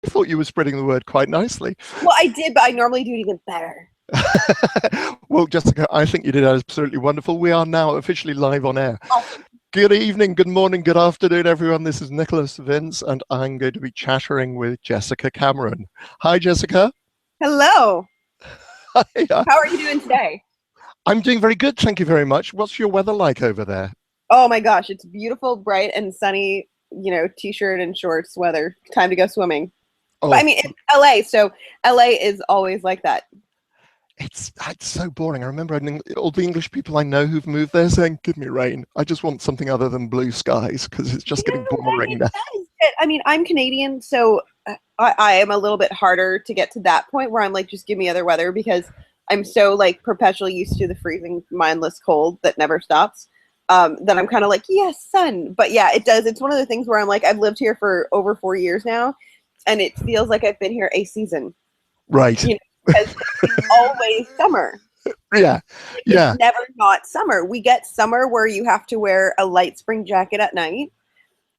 thought you were spreading the word quite nicely. Well, I did, but I normally do it even better. Well, Jessica, I think you did absolutely wonderful. We are now officially live on air. Awesome. Good evening, good morning, good afternoon, everyone. This is Nicholas Vince, and I'm going to be chattering with Jessica Cameron. Hi, Jessica. Hello. Hi. How are you doing today? I'm doing very good, thank you very much. What's your weather like over there? Oh my gosh, it's beautiful, bright and sunny, t-shirt and shorts weather. Time to go swimming. But I Oh, mean, it's LA, so LA is always like that. it's so boring. I remember all the English people I know who've moved there saying, give me rain. I just want something other than blue skies because it's just getting boring now. I mean, I'm Canadian, so I am a little bit harder to get to that point where I'm like, just give me other weather because I'm so like perpetually used to the freezing, mindless cold that never stops. That I'm kind of like, yes, sun. But yeah, it does. It's one of the things where I'm like, I've lived here for over 4 years now, and it feels like I've been here a season. Right. Because it's always summer. Yeah. It's never not summer. We get summer where you have to wear a light spring jacket at night,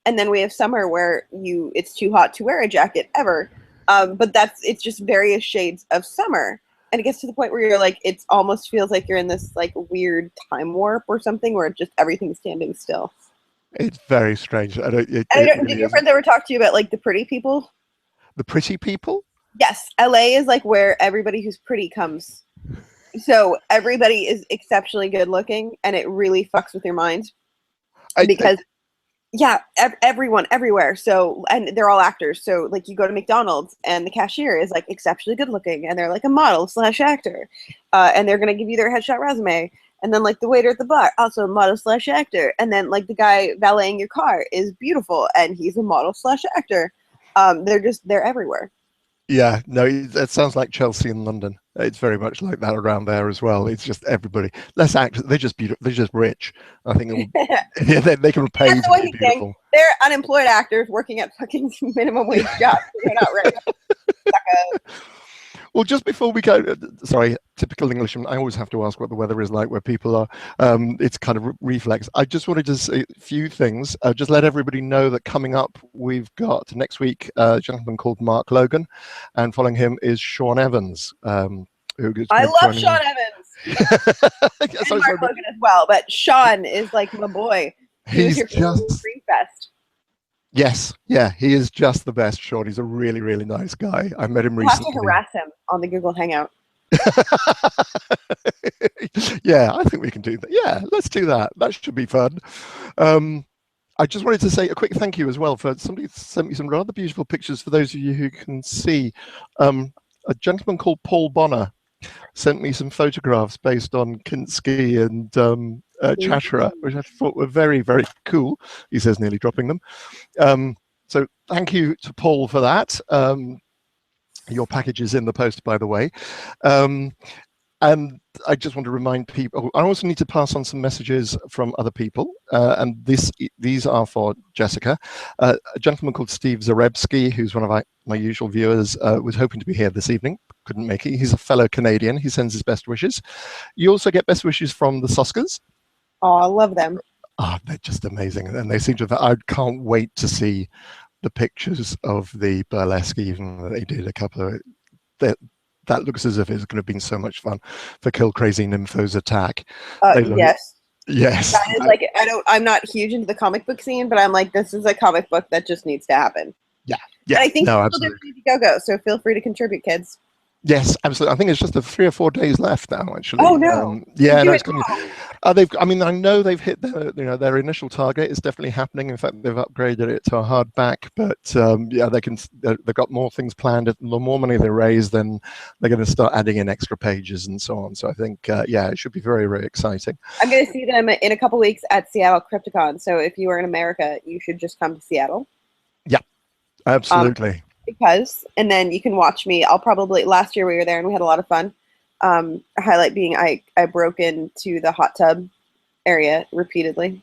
and then we have summer where it's too hot to wear a jacket ever. But it's just various shades of summer. And it gets to the point where you're like, it almost feels like you're in this like weird time warp or something where just everything's standing still. It's very strange. Did your friends ever talk to you about like the pretty people? The pretty people? Yes. LA is like where everybody who's pretty comes. So everybody is exceptionally good looking and it really fucks with your mind. Because everyone everywhere. So, and they're all actors. So like you go to McDonald's and the cashier is like exceptionally good looking and they're like a model / actor. And they're going to give you their headshot resume. And then like the waiter at the bar, also a model / actor. And then like the guy valeting your car is beautiful and he's a model / actor. They're everywhere. Yeah, no, that sounds like Chelsea in London. It's very much like that around there as well. It's just everybody. Less actors. They're just beautiful. They're just rich. I think they can pay to be beautiful. They're unemployed actors working at fucking minimum wage jobs. They're not rich. Well, just before we go, sorry, typical Englishman, I always have to ask what the weather is like where people are. It's kind of reflex. I just wanted to say a few things. Just let everybody know that coming up, we've got next week a gentleman called Mark Logan, and following him is Sean Evans. I love Sean Evans. And Mark Logan as well, but Sean is like my boy. He's just Screen Fest. Yes, yeah, he is just the best, Sean. He's a really, really nice guy. I met him recently. We'll have to harass him on the Google Hangout. Yeah, I think we can do that. Yeah, let's do that. That should be fun. I just wanted to say a quick thank you as well for somebody sent me some rather beautiful pictures for those of you who can see. A gentleman called Paul Bonner sent me some photographs based on Kinski and Chatterer, which I thought were very, very cool. He says nearly dropping them. So thank you to Paul for that. Your package is in the post, by the way. And I just want to remind people, I also need to pass on some messages from other people. And these are for Jessica. A gentleman called Steve Zarebski, who's one of my usual viewers, was hoping to be here this evening. Couldn't make it. He's a fellow Canadian. He sends his best wishes. You also get best wishes from the Soskers. Oh, I love them. Oh, they're just amazing. And they seem to have, I can't wait to see the pictures of the burlesque even that they did a couple of, that looks as if it's going to have been so much fun for Kill Crazy Nympho's attack. Yes. Yes. That is like, I'm not huge into the comic book scene, but I'm like, this is a comic book that just needs to happen. Yeah. Yeah. And I think people do need to go. So feel free to contribute, kids. Yes, absolutely. I think it's just 3 or 4 days left now, actually. Oh no! Yeah, no, it's coming. I mean, I know they've hit their initial target. It's definitely happening. In fact, they've upgraded it to a hardback. But yeah, they've got more things planned. The more money they raise, then they're going to start adding in extra pages and so on. So I think, yeah, it should be very, very exciting. I'm going to see them in a couple weeks at Seattle Crypticon. So if you are in America, you should just come to Seattle. Yeah, absolutely. And then you can watch me. Last year we were there and we had a lot of fun. Highlight being I broke into the hot tub area repeatedly.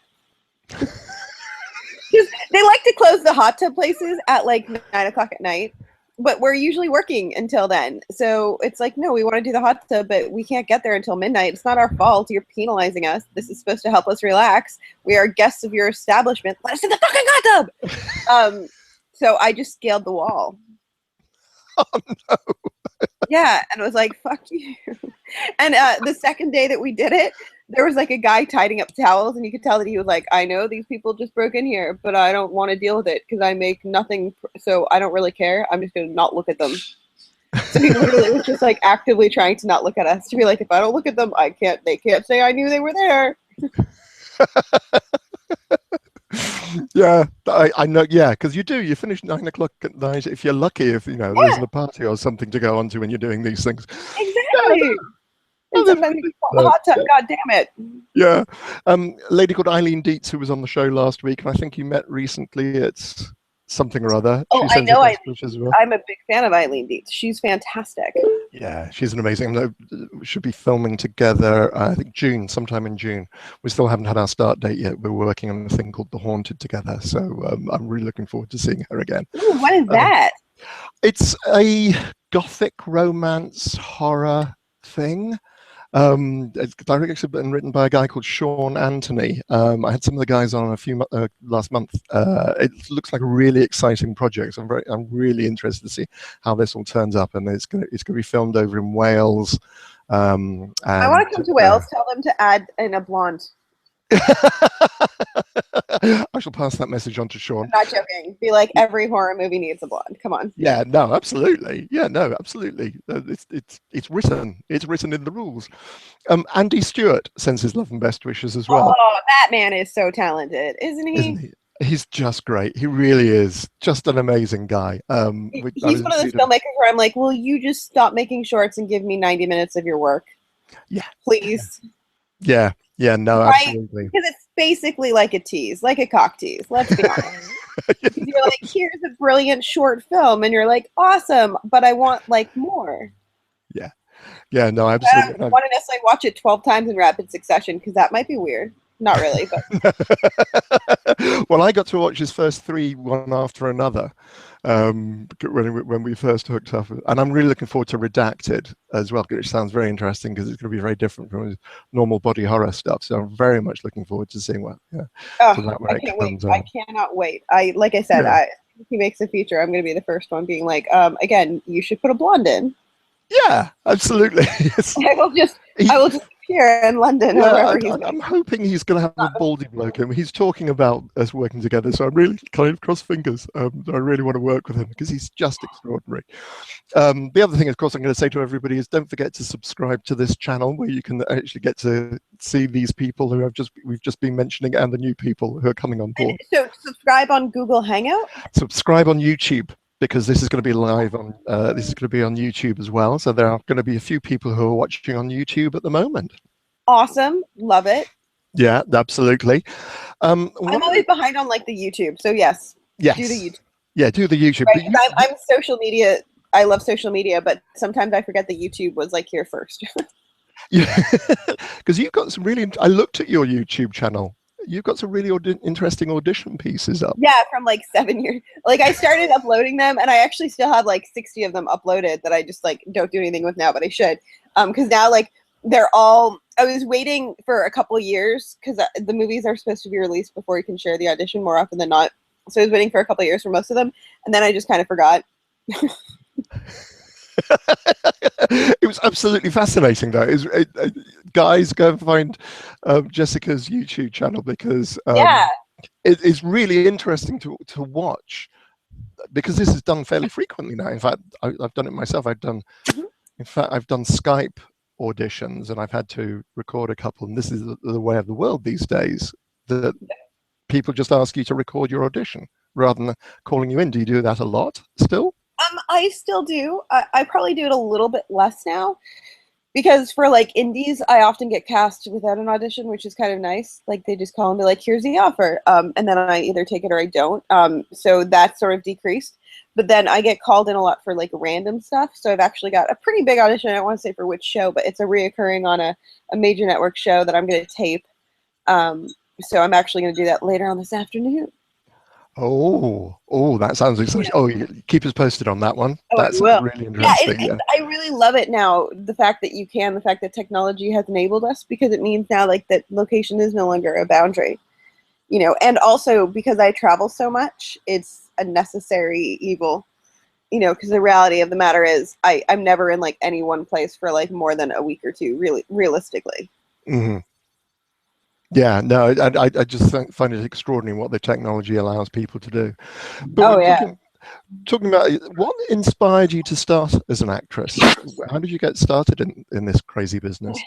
They like to close the hot tub places at like 9 o'clock at night, but we're usually working until then. So it's like, no, we want to do the hot tub, but we can't get there until midnight. It's not our fault. You're penalizing us. This is supposed to help us relax. We are guests of your establishment. Let us in the fucking hot tub. So I just scaled the wall. Yeah, and it was like, fuck you. And the second day that we did it, there was like a guy tidying up towels, and you could tell that he was like, I know these people just broke in here, but I don't want to deal with it because I make nothing, so I don't really care. I'm just going to not look at them. So he literally was just like actively trying to not look at us, to be like, if I don't look at them, they can't say I knew they were there. Yeah, I know. Yeah, because you finish 9 o'clock at night if you're lucky. If there isn't a party or something to go on to when you're doing these things. Exactly. Yeah, And sometimes you call the hot tub. God damn it. Yeah, a lady called Eileen Dietz, who was on the show last week, and I think you met recently. It's something or other. Oh, She sends I know. as well. I'm a big fan of Eileen Dietz. She's fantastic. Yeah, she's an amazing. We should be filming together. I think sometime in June. We still haven't had our start date yet. We're working on a thing called The Haunted together, so I'm really looking forward to seeing her again. Ooh, what is that? It's a gothic romance horror thing. It's directed and written by a guy called Sean Anthony. I had some of the guys on last month. It looks like a really exciting project. So I'm really interested to see how this all turns up, and it's gonna be filmed over in Wales. I want to come to Wales. Tell them to add in a blonde. I shall pass that message on to Sean. I'm not joking. Be like, every horror movie needs a blonde. Come on. Yeah, no, absolutely. Yeah, no, absolutely. It's written. It's written in the rules. Andy Stewart sends his love and best wishes as well. Oh, that man is so talented, isn't he? Isn't he? He's just great. He really is just an amazing guy. He's one of those filmmakers where I'm like, will you just stop making shorts and give me 90 minutes of your work? Yeah. Please. Yeah. Yeah, no, right? Absolutely. Because it's basically like a tease, like a cock tease. Let's be honest. You're like, here's a brilliant short film, and you're like, awesome, but I want like more. Yeah. Yeah, no, absolutely. I don't want to necessarily watch it 12 times in rapid succession because that might be weird. Not really, but. Well, I got to watch his first 3 one after another when we first hooked up, and I'm really looking forward to Redacted as well, which sounds very interesting because it's going to be very different from his normal body horror stuff. So I'm very much looking forward to seeing I can't wait. I cannot wait. Like I said, if he makes a feature, I'm going to be the first one being like, again, you should put a blonde in. Yeah, absolutely. Yes. I will just appear in London. Yeah, I'm hoping he's going to have a baldy bloke. He's talking about us working together, so I'm really kind of cross fingers. I really want to work with him because he's just extraordinary. The other thing, of course, I'm going to say to everybody is don't forget to subscribe to this channel where you can actually get to see these people who we've just been mentioning and the new people who are coming on board. So subscribe on Google Hangout. Subscribe on YouTube, because this is going to be live on this is going to be on YouTube as well. So there are going to be a few people who are watching on YouTube at the moment. Awesome, love it. Yeah, absolutely. I'm always behind on like the YouTube, so yes, do the YouTube. Yeah, do the YouTube. Right, I'm social media. I love social media, but sometimes I forget that YouTube was like here first. Yeah, because you've got some really. I looked at your YouTube channel. You've got some really interesting audition pieces up. Yeah, from like 7 years. Like I started uploading them, and I actually still have like 60 of them uploaded that I just like don't do anything with now, but I should. Because now like they're all. I was waiting for a couple of years because the movies are supposed to be released before you can share the audition more often than not. So I was waiting for a couple of years for most of them, and then I just kind of forgot. It was absolutely fascinating, though. Guys, go and find Jessica's YouTube channel because it's really interesting to watch, because this is done fairly frequently now. In fact, I've done it myself. I've done Skype auditions, and I've had to record a couple. And this is the way of the world these days, that people just ask you to record your audition rather than calling you in. Do you do that a lot still? I still do. I probably do it a little bit less now, because for like indies, I often get cast without an audition, which is kind of nice. Like they just call and be like, "Here's the offer," and then I either take it or I don't. So that's sort of decreased. But then I get called in a lot for like random stuff. So I've actually got a pretty big audition. I don't want to say for which show, but it's a reoccurring on a major network show that I'm going to tape. So I'm actually going to do that later on this afternoon. Oh, that sounds exciting. Oh, keep us posted on that one. That's really interesting. Yeah, I really love it now. The fact that the fact that technology has enabled us, because it means now like that location is no longer a boundary, and also because I travel so much, it's a necessary evil. you know, because the reality of the matter is I'm never in like any one place for like more than a week or two, really, realistically. Mm-hmm. Yeah, no, I just find it extraordinary what the technology allows people to do. But Oh we're yeah. talking about what inspired you to start as an actress. How did you get started in this crazy business?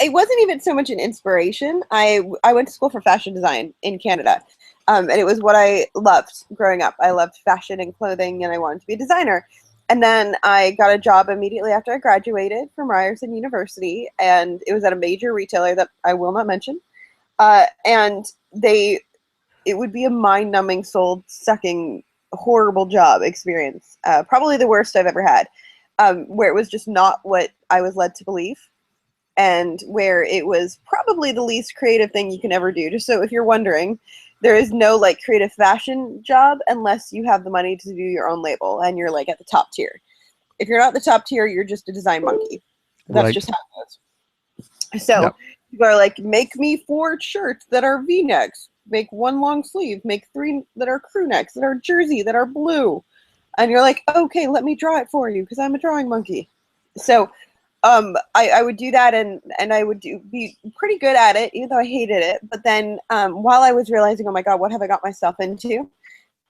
It wasn't even so much an inspiration. I went to school for fashion design in Canada, and it was what I loved growing up. I loved fashion and clothing, and I wanted to be a designer. And then I got a job immediately after I graduated from Ryerson University, and it was at a major retailer that I will not mention. And it would be a mind-numbing, soul-sucking, horrible job experience. Probably the worst I've ever had, where it was just not what I was led to believe, and where it was probably the least creative thing you can ever do. Just so if you're wondering, there is no like creative fashion job unless you have the money to do your own label and you're like at the top tier. If you're not the top tier, you're just a design monkey. That's Right. just how it goes. So Yep. people are like, make me 4 shirts that are V-necks, make 1 long sleeve, make 3 that are crew necks, that are jersey, that are blue. And you're like, okay, let me draw it for you because I'm a drawing monkey. So I would do that, and I would be pretty good at it, even though I hated it. But then while I was realizing, oh my God, what have I got myself into?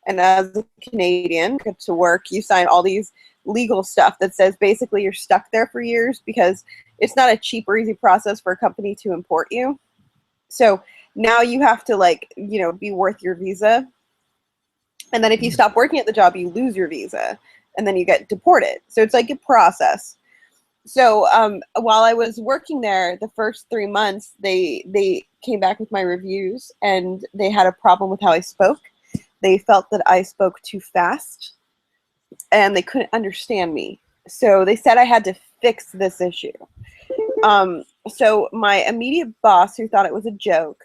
And as a Canadian, get to work, you sign all these legal stuff that says basically you're stuck there for years because it's not a cheap or easy process for a company to import you. So now you have to like, you know, be worth your visa. And then if you stop working at the job, you lose your visa and then you get deported. So it's like a process. So while I was working there, the first 3 months, they came back with my reviews, and they had a problem with how I spoke. They felt that I spoke too fast, and they couldn't understand me. So they said I had to fix this issue. So my immediate boss, who thought it was a joke,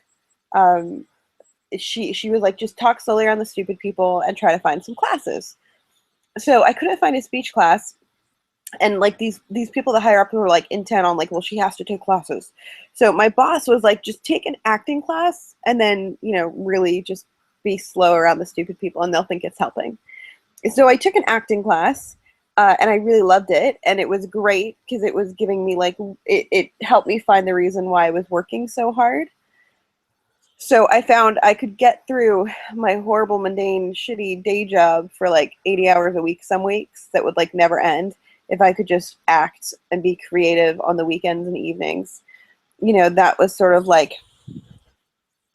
she was like, just talk slowly around the stupid people and try to find some classes. So I couldn't find a speech class. And like these people that higher up were like intent on like, well, she has to take classes. So my boss was like, just take an acting class and then, you know, really just be slow around the stupid people and they'll think it's helping. So I took an acting class and I really loved it. And it was great because it was giving me like, it helped me find the reason why I was working so hard. So I found I could get through my horrible, mundane, shitty day job for like 80 hours a week some weeks that would like never end if I could just act and be creative on the weekends and evenings. You know, that was sort of like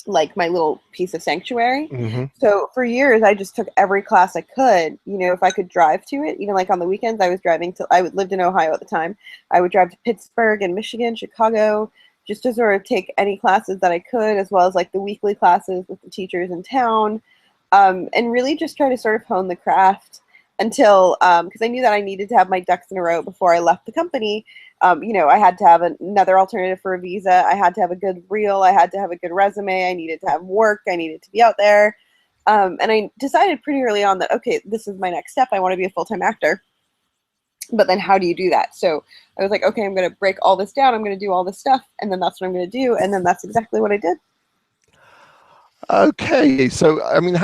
my little piece of sanctuary. Mm-hmm. So for years, I just took every class I could. You know, if I could drive to it, even like on the weekends, I was driving to. Lived in Ohio at the time. I would drive to Pittsburgh and Michigan, Chicago, just to sort of take any classes that I could, as well as like the weekly classes with the teachers in town, and really just try to sort of hone the craft until, because I knew that I needed to have my ducks in a row before I left the company. You know, I had to have another alternative for a visa. I had to have a good reel. I had to have a good resume. I needed to have work. I needed to be out there. And I decided pretty early on that, okay, this is my next step. I want to be a full-time actor. But then how do you do that? So I was like, okay, I'm going to break all this down. I'm going to do all this stuff. And then that's what I'm going to do. And then that's exactly what I did. Okay, so I mean,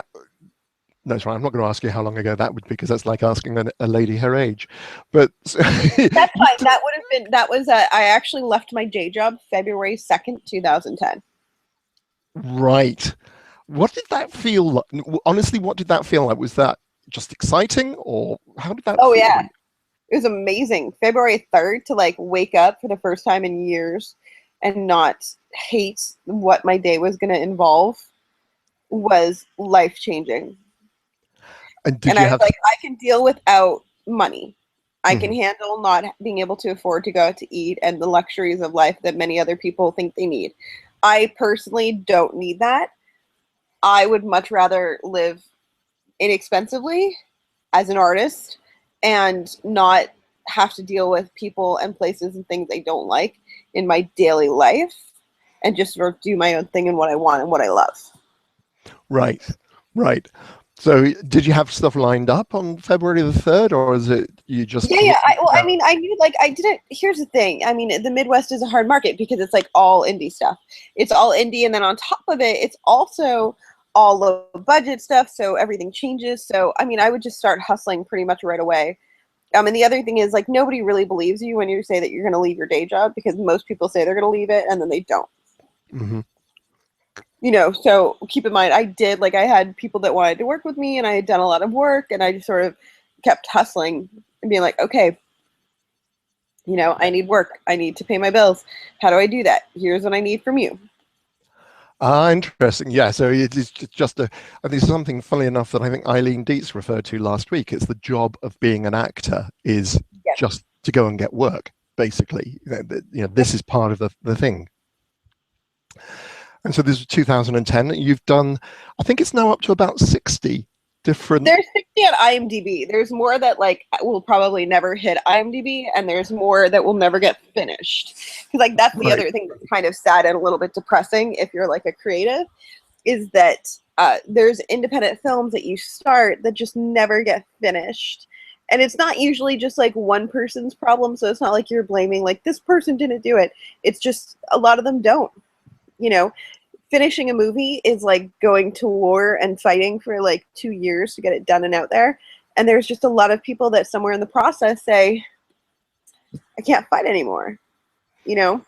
no, sorry, I'm not going to ask you how long ago that would be because that's like asking a lady her age. But that's fine. That would have been. That was. I actually left my day job February 2nd, 2010. Right. What did that feel like? Honestly, what did that feel like? Was that just exciting, or how did that Oh feel? yeah, it was amazing. February 3rd to like wake up for the first time in years and not hate what my day was going to involve was life changing. And did And you I was have? like, I can deal without money. I can Mhm. handle not being able to afford to go out to eat and the luxuries of life that many other people think they need. I personally don't need that. I would much rather live inexpensively as an artist and not have to deal with people and places and things I don't like in my daily life and just sort of do my own thing and what I want and what I love. Right, right. So, did you have stuff lined up on February the 3rd, or is it you just? Yeah. I mean, I knew like I didn't. Here's the thing. I mean, the Midwest is a hard market because it's like all indie stuff. It's all indie, and then on top of it, it's also all of budget stuff, so everything changes. So, I mean, I would just start hustling pretty much right away. And the other thing is, like, nobody really believes you when you say that you're going to leave your day job, because most people say they're going to leave it and then they don't. Mm-hmm. You know, so keep in mind, I did, like, I had people that wanted to work with me, and I had done a lot of work, and I just sort of kept hustling and being like, okay, you know, I need work. I need to pay my bills. How do I do that? Here's what I need from you. Interesting. Yeah. So it is just I think something funny enough that I think Eileen Dietz referred to last week. It's the job of being an actor is Yes. just to go and get work, basically. This is part of the thing. And so this is 2010. You've done, I think it's now up to about 60 different. There's 60 on IMDb. There's more that, like, will probably never hit IMDb, and there's more that will never get finished. Because, like, that's the other thing that's kind of sad and a little bit depressing if you're, like, a creative, is that there's independent films that you start that just never get finished. And it's not usually just, like, one person's problem, so it's not like you're blaming, like, this person didn't do it. It's just a lot of them don't. You know, finishing a movie is like going to war and fighting for like 2 years to get it done and out there. And there's just a lot of people that somewhere in the process say, I can't fight anymore, you know?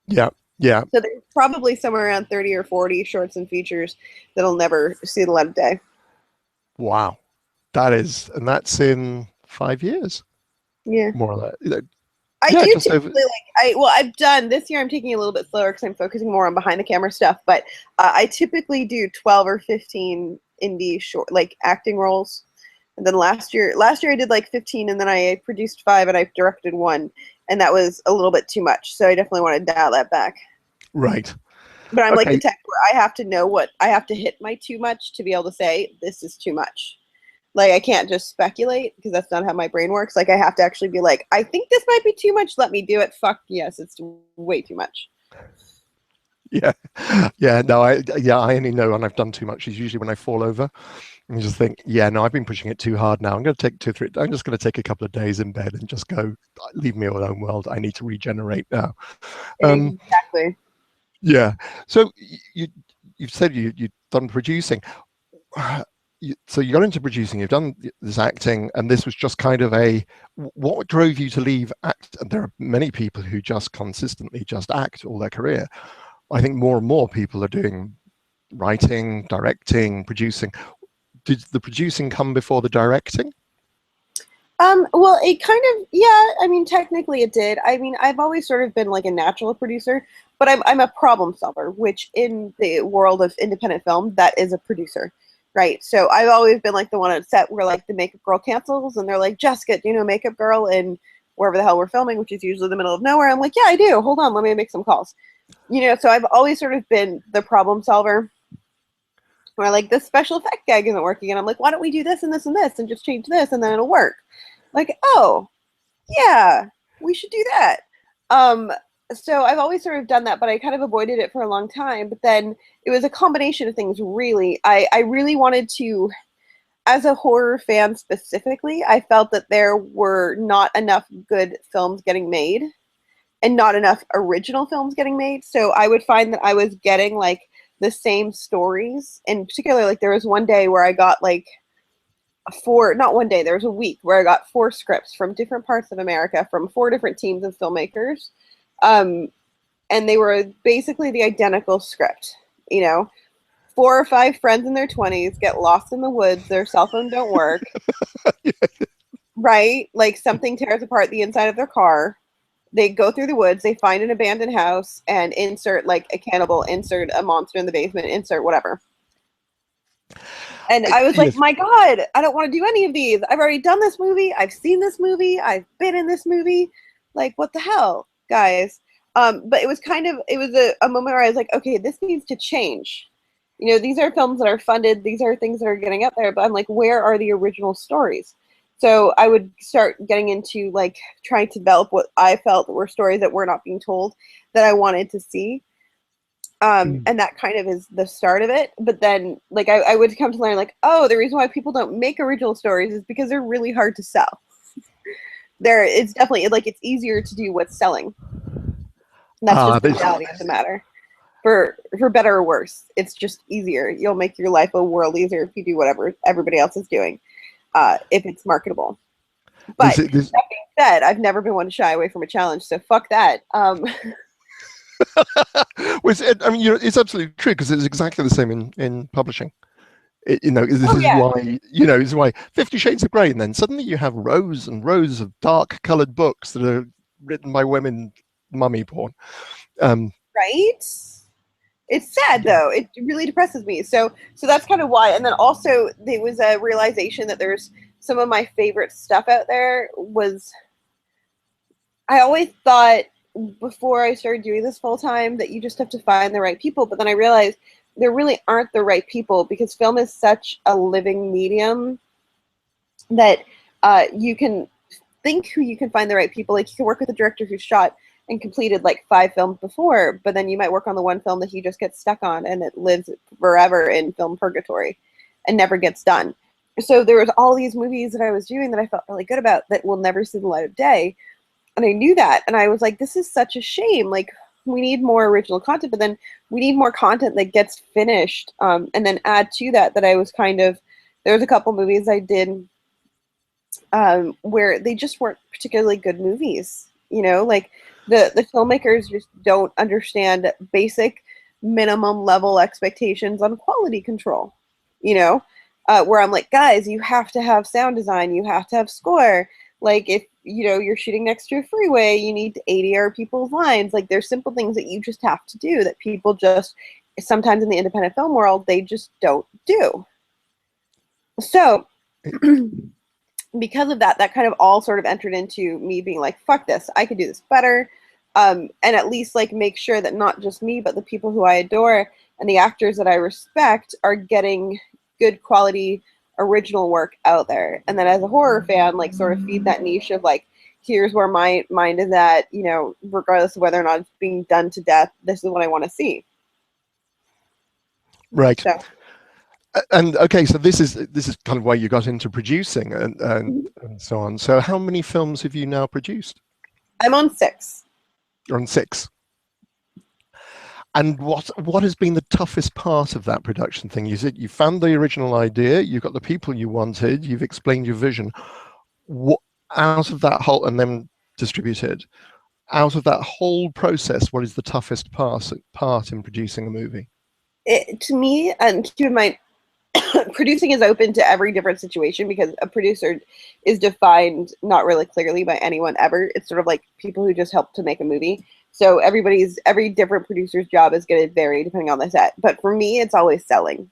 Yeah, yeah. So there's probably somewhere around 30 or 40 shorts and features that'll never see the light of day. Wow. And that's in 5 years. Yeah. More or less. I do typically, I've done, this year I'm taking a little bit slower because I'm focusing more on behind the camera stuff, but I typically do 12 or 15 indie short, like, acting roles. And then last year I did like 15, and then I produced 5 and I directed 1, and that was a little bit too much. So I definitely want to dial that back. Right. But I'm like the tech where I have to know what I have to hit my too much to be able to say this is too much. Like, I can't just speculate because that's not how my brain works. Like, I have to actually be like, I think this might be too much. Let me do it. Fuck yes, it's way too much. Yeah. Yeah. No, I only know when I've done too much is usually when I fall over and you just think, yeah, no, I've been pushing it too hard now. I'm just going to take a couple of days in bed and just go, leave me alone, world. I need to regenerate now. Exactly. Yeah. So you've said you've done producing. So you got into producing, you've done this acting, and this was just kind of what drove you to leave act? And there are many people who just consistently just act all their career. I think more and more people are doing writing, directing, producing. Did the producing come before the directing? Well, it kind of, yeah, I mean, technically it did. I mean, I've always sort of been like a natural producer, but I'm a problem solver, which in the world of independent film, that is a producer. Right. So I've always been like the one at set where like the makeup girl cancels and they're like, Jessica, do you know makeup girl in wherever the hell we're filming, which is usually the middle of nowhere? I'm like, yeah, I do. Hold on. Let me make some calls. You know, so I've always sort of been the problem solver where like this special effect gag isn't working. And I'm like, why don't we do this and this and this and just change this and then it'll work? Like, oh, yeah, we should do that. So I've always sort of done that, but I kind of avoided it for a long time. But then it was a combination of things, really. I really wanted to, as a horror fan specifically, I felt that there were not enough good films getting made and not enough original films getting made. So I would find that I was getting like the same stories. In particular, like there was one day where I got like not one day, there was a week where I got 4 scripts from different parts of America from 4 different teams of filmmakers. And they were basically the identical script, you know, 4 or 5 friends in their 20s get lost in the woods, their cell phone don't work, right? Like something tears apart the inside of their car. They go through the woods, they find an abandoned house and insert like a cannibal, insert a monster in the basement, insert whatever. And I was like, my God, I don't want to do any of these. I've already done this movie. I've seen this movie. I've been in this movie. Like, what the hell, guys? But it was a moment where I was like, okay, this needs to change. You know, these are films that are funded. These are things that are getting out there. But I'm like, where are the original stories? So I would start getting into like trying to develop what I felt were stories that were not being told that I wanted to see. And that kind of is the start of it. But then like I would come to learn like, oh, the reason why people don't make original stories is because they're really hard to sell. It's definitely like it's easier to do what's selling. That's just the reality of the matter. for better or worse. It's just easier. You'll make your life a world easier if you do whatever everybody else is doing, if it's marketable. But that being said, I've never been one to shy away from a challenge, so fuck that. I mean, it's absolutely true, because it's exactly the same in publishing. This is why, is why 50 Shades of Grey, and then suddenly you have rows and rows of dark coloured books that are written by women, mummy porn. Right? It's sad, though. It really depresses me. So that's kind of why. And then also there was a realization that there's some of my favorite stuff out there was, I always thought before I started doing this full time that you just have to find the right people. But then I realized there really aren't the right people, because film is such a living medium that you can think who you can find the right people. Like, you can work with a director who shot and completed like 5 films before, but then you might work on the one film that he just gets stuck on, and it lives forever in film purgatory and never gets done. So there was all these movies that I was doing that I felt really good about that will never see the light of day. And I knew that. And I was like, this is such a shame. Like, we need more original content, but then we need more content that gets finished. And then add to that I was kind of, there was a couple movies I did where they just weren't particularly good movies. Like the filmmakers just don't understand basic minimum level expectations on quality control, where I'm like, guys, you have to have sound design, you have to have score. Like, if you're shooting next to a freeway, you need to ADR people's lines. Like, there's simple things that you just have to do that people just, sometimes in the independent film world, they just don't do. So because of that kind of all sort of entered into me being like, fuck this, I could do this better. And at least like make sure that not just me, but the people who I adore and the actors that I respect are getting good quality original work out there. And then as a horror fan, like, sort of feed that niche of like, here's where my mind is at, regardless of whether or not it's being done to death, this is what I want to see. Right. So. And okay, so this is kind of why you got into producing and so on. So how many films have you now produced? I'm on 6. You're on 6. And what has been the toughest part of that production thing? You said you found the original idea, you've got the people you wanted, you've explained your vision. What out of that whole, and then distributed, out of that whole process, what is the toughest part in producing a movie? To me, and keep in mind, producing is open to every different situation, because a producer is defined not really clearly by anyone ever. It's sort of like people who just help to make a movie. So every different producer's job is going to vary depending on the set. But for me, it's always selling.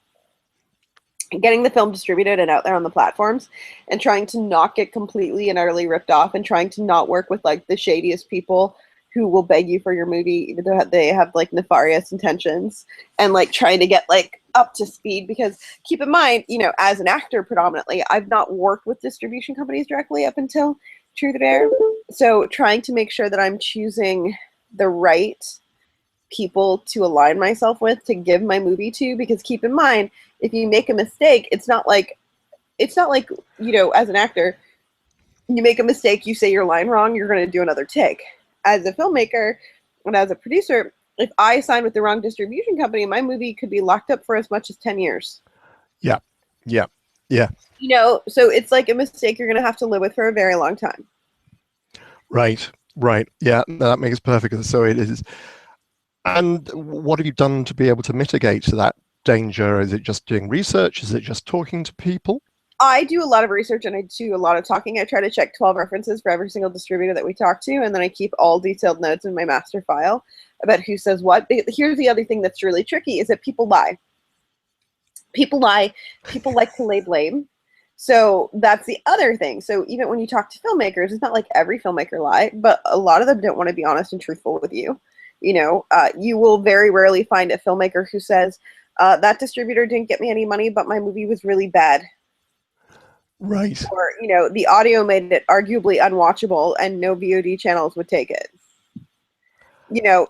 Getting the film distributed and out there on the platforms, and trying to not get completely and utterly ripped off, and trying to not work with like the shadiest people who will beg you for your movie, even though they have like nefarious intentions, and like trying to get like up to speed. Because keep in mind, as an actor predominantly, I've not worked with distribution companies directly up until Truth or Dare. So trying to make sure that I'm choosing the right people to align myself with to give my movie to, because keep in mind, if you make a mistake, it's not like as an actor, you make a mistake, you say your line wrong, you're going to do another take. As a filmmaker and as a producer, if I sign with the wrong distribution company, my movie could be locked up for as much as 10 years. Yeah. So it's like a mistake you're going to have to live with for a very long time. Right. Yeah, that makes perfect sense. So it is. And what have you done to be able to mitigate that danger? Is it just doing research? Is it just talking to people? I do a lot of research and I do a lot of talking. I try to check 12 references for every single distributor that we talk to, and then I keep all detailed notes in my master file about who says what. Here's the other thing that's really tricky, is that people lie. People lie. People like to lay blame. So that's the other thing. So even when you talk to filmmakers, it's not like every filmmaker lie, but a lot of them don't want to be honest and truthful with you. You will very rarely find a filmmaker who says, that distributor didn't get me any money, but my movie was really bad. Right. Or, the audio made it arguably unwatchable and no VOD channels would take it.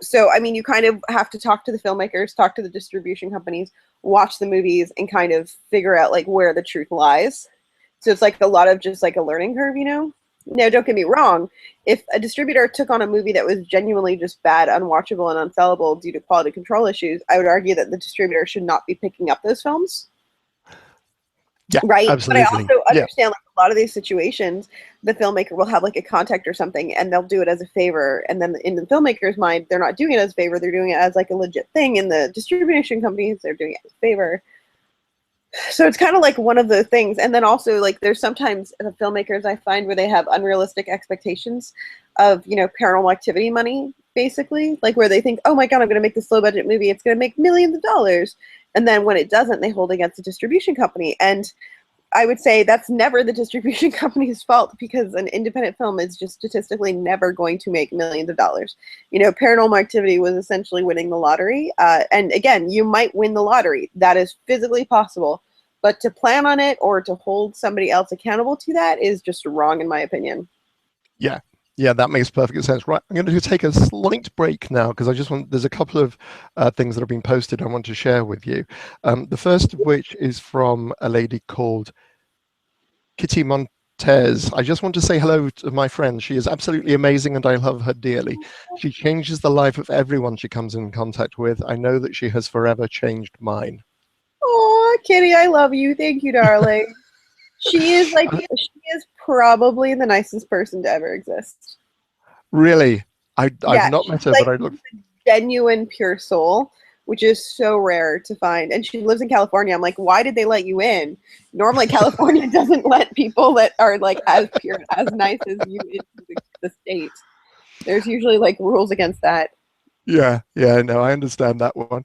So, I mean, you kind of have to talk to the filmmakers, talk to the distribution companies, watch the movies, and kind of figure out, like, where the truth lies. So it's like a lot of just like a learning curve, Now, don't get me wrong. If a distributor took on a movie that was genuinely just bad, unwatchable, and unsellable due to quality control issues, I would argue that the distributor should not be picking up those films. Yeah, Right. But I absolutely. also Yeah, understand like a lot of these situations, the filmmaker will have like a contact or something and they'll do it as a favor. And then in the filmmaker's mind, they're not doing it as a favor. They're doing it as like a legit thing. In the distribution companies, they're doing it as a favor. So it's kind of like one of the things. And then also like there's sometimes the filmmakers I find where they have unrealistic expectations of, you know, paranormal activity money, basically. Like where they think, oh my God, I'm going to make this low budget movie. It's going to make millions of dollars. And then when it doesn't, they hold against the distribution company. And I would say that's never the distribution company's fault because an independent film is just statistically never going to make millions of dollars. You know, Paranormal Activity was essentially winning the lottery. And again, you might win the lottery. That is physically possible. But to plan on it or to hold somebody else accountable to that is just wrong, in my opinion. yeah, yeah, that makes perfect sense. Right, I'm going to take a slight break now because I just want, there's a couple of things that have been posted I want to share with you. The first of which is from a lady called Kitty Montes. I just want to say hello to my friend. She is absolutely amazing and I love her dearly. She changes the life of everyone she comes in contact with. I know that she has forever changed mine. Oh, Kitty, I love you. Thank you, darling. She is like, she is probably the nicest person to ever exist. Really? I've Yeah, not she's met her, like but I look. genuine, pure soul, which is so rare to find. And she lives in California. I'm like, why did they let you in? Normally, California doesn't let people that are like as pure, as nice as you into the state. There's usually like rules against that. Yeah, yeah, no, I understand that one.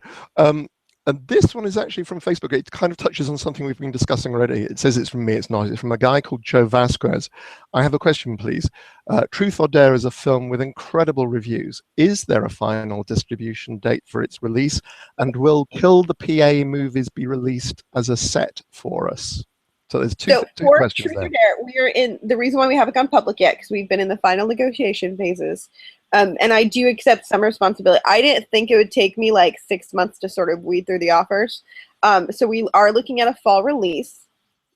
And this one is actually from Facebook. It kind of touches on something we've been discussing already. It says it's from me. It's not. It's from a guy called Joe Vasquez. I have a question, please. Truth or Dare is a film with incredible reviews. Is there a final distribution date for its release? And will Kill the PA movies be released as a set for us? So there's two For questions Truth there. or Dare, we are in the reason why we haven't gone public yet because we've been in the final negotiation phases. And I do accept some responsibility. I didn't think it would take me like 6 months to sort of weed through the offers. So we are looking at a fall release.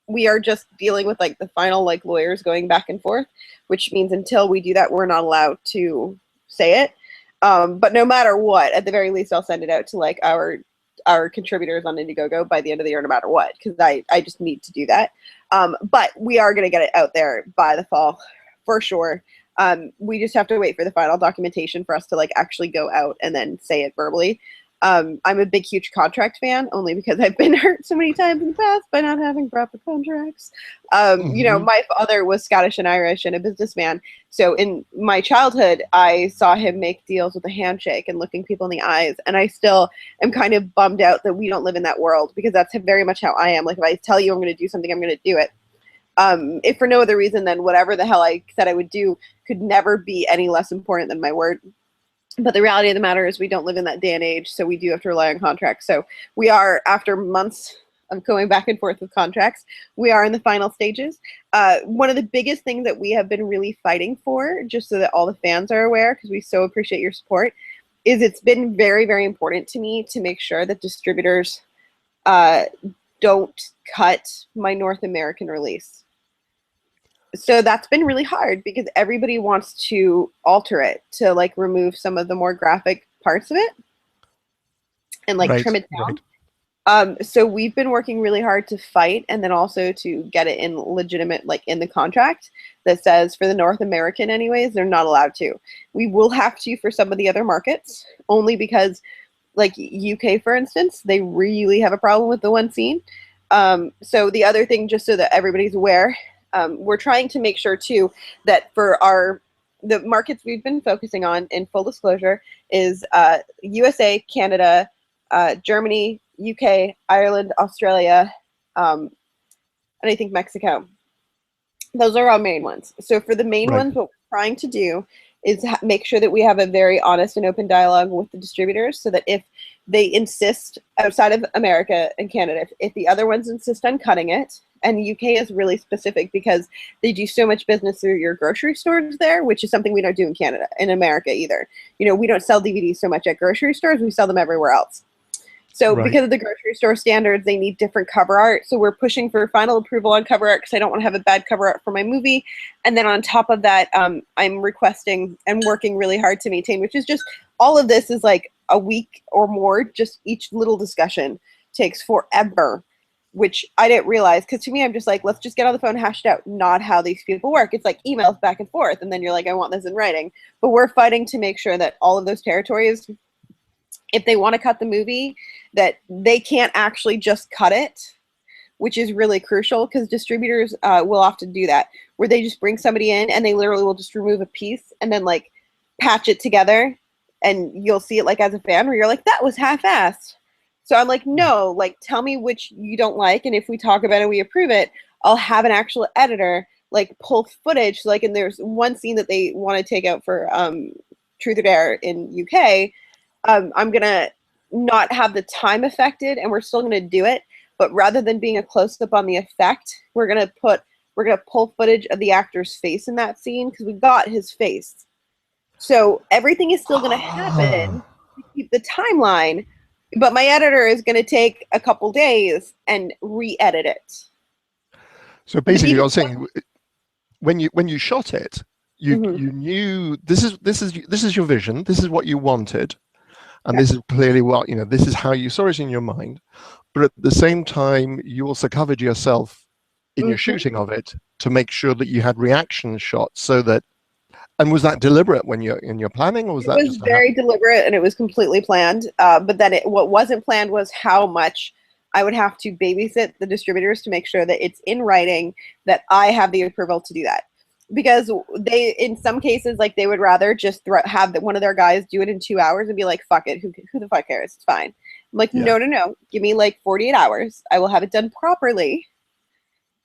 We are just dealing with like the final like lawyers going back and forth, which means until we do that, we're not allowed to say it. But no matter what, at the very least, I'll send it out to like our contributors on Indiegogo by the end of the year, no matter what, because I just need to do that. But we are going to get it out there by the fall for sure. We just have to wait for the final documentation for us to like actually go out and then say it verbally. I'm a big, huge contract fan, only because I've been hurt so many times in the past by not having proper contracts. You know, my father was Scottish and Irish and a businessman. So in my childhood, I saw him make deals with a handshake and looking people in the eyes. And I still am kind of bummed out that we don't live in that world because that's very much how I am. Like if I tell you I'm going to do something, I'm going to do it. If for no other reason than whatever the hell I said I would do could never be any less important than my word. But the reality of the matter is we don't live in that day and age, so we do have to rely on contracts. So we are, after months of going back and forth with contracts, we are in the final stages. One of the biggest things that we have been really fighting for, just so that all the fans are aware, because we so appreciate your support, is it's been very, very important to me to make sure that distributors don't cut my North American release. So that's been really hard because everybody wants to alter it to like remove some of the more graphic parts of it and like trim it down. So we've been working really hard to fight and then also to get it in legitimate, like in the contract that says for the North American anyways, they're not allowed to. We will have to for some of the other markets only because like UK, for instance, they really have a problem with the one scene. So the other thing, just so that everybody's aware, we're trying to make sure too that for the markets we've been focusing on, in full disclosure, is USA, Canada, Germany, UK, Ireland, Australia, and I think Mexico. Those are our main ones. So for the main ones, what we're trying to do is make sure that we have a very honest and open dialogue with the distributors so that if they insist outside of America and Canada, if the other ones insist on cutting it, and UK is really specific because they do so much business through your grocery stores there, which is something we don't do in Canada, in America either. You know, we don't sell DVDs so much at grocery stores, we sell them everywhere else. So Right. because of the grocery store standards, they need different cover art. So we're pushing for final approval on cover art because I don't want to have a bad cover art for my movie. And then on top of that, I'm requesting and working really hard to maintain, which is just all of this is like a week or more. Just each little discussion takes forever, which I didn't realize. Because to me, I'm just like, let's just get on the phone, hash it out. Not how these people work. It's like emails back and forth. And then you're like, I want this in writing. But we're fighting to make sure that all of those territories, if they want to cut the movie, that they can't actually just cut it, which is really crucial because distributors will often do that, where they just bring somebody in and they literally will just remove a piece and then like patch it together, and you'll see it like as a fan where you're like, that was half-assed. So I'm like, no, like tell me which you don't like, and if we talk about it, we approve it, I'll have an actual editor like pull footage. Like, and there's one scene that they want to take out for Truth or Dare in UK. I'm gonna not have the time affected, and we're still gonna do it. But rather than being a close up on the effect, we're gonna pull footage of the actor's face in that scene because we got his face. So everything is still gonna happen to keep the timeline, but my editor is gonna take a couple days and re-edit it. So basically, you're saying when you shot it, you knew this is your vision. This is what you wanted. And this is clearly what, this is how you saw it in your mind. But at the same time, you also covered yourself in your shooting of it to make sure that you had reaction shots so that, and was that deliberate when you're in your planning, or was that just very deliberate, and it was completely planned. But then what wasn't planned was how much I would have to babysit the distributors to make sure that it's in writing, that I have the approval to do that. Because they, in some cases, like they would rather just have one of their guys do it in 2 hours and be like, fuck it, who the fuck cares? It's fine. I'm like, no. Give me like 48 hours. I will have it done properly,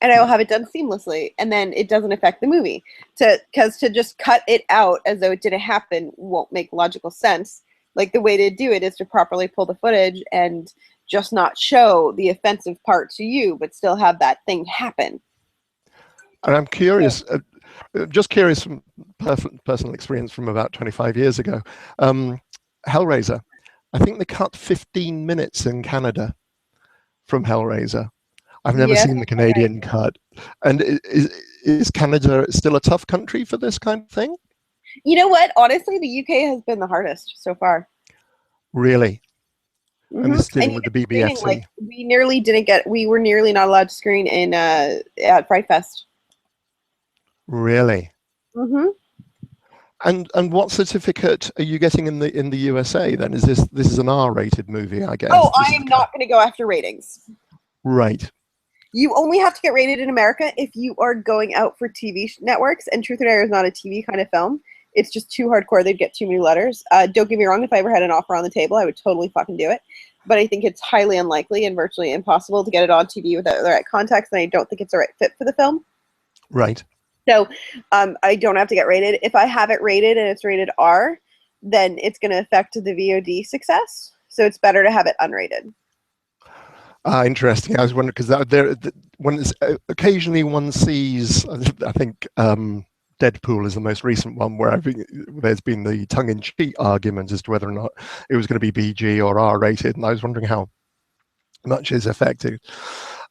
and I will have it done seamlessly, and then it doesn't affect the movie. Because to just cut it out as though it didn't happen won't make logical sense. Like the way to do it is to properly pull the footage and just not show the offensive part to you, but still have that thing happen. And I'm curious. Just curious from personal experience from about 25 years ago. Hellraiser, I think they cut 15 minutes in Canada from Hellraiser. I've never seen the Canadian cut. And is Canada still a tough country for this kind of thing? You know what? Honestly, the UK has been the hardest so far. Really? And this dealing with the BBFC. Like, we were nearly not allowed to screen in at Fright Fest. Really? And what certificate are you getting in the USA then? Is this is an R-rated movie, I guess? Oh, I am not going to go after ratings. Right. You only have to get rated in America if you are going out for TV networks, and Truth or Dare is not a TV kind of film. It's just too hardcore. They'd get too many letters. Don't get me wrong. If I ever had an offer on the table, I would totally fucking do it. But I think it's highly unlikely and virtually impossible to get it on TV without the right context, and I don't think it's the right fit for the film. Right. So I don't have to get rated. If I have it rated and it's rated R, then it's going to affect the VOD success. So it's better to have it unrated. Interesting. I was wondering because occasionally one sees, I think Deadpool is the most recent one where there's been the tongue-in-cheek argument as to whether or not it was going to be PG or R-rated, and I was wondering how much is affected.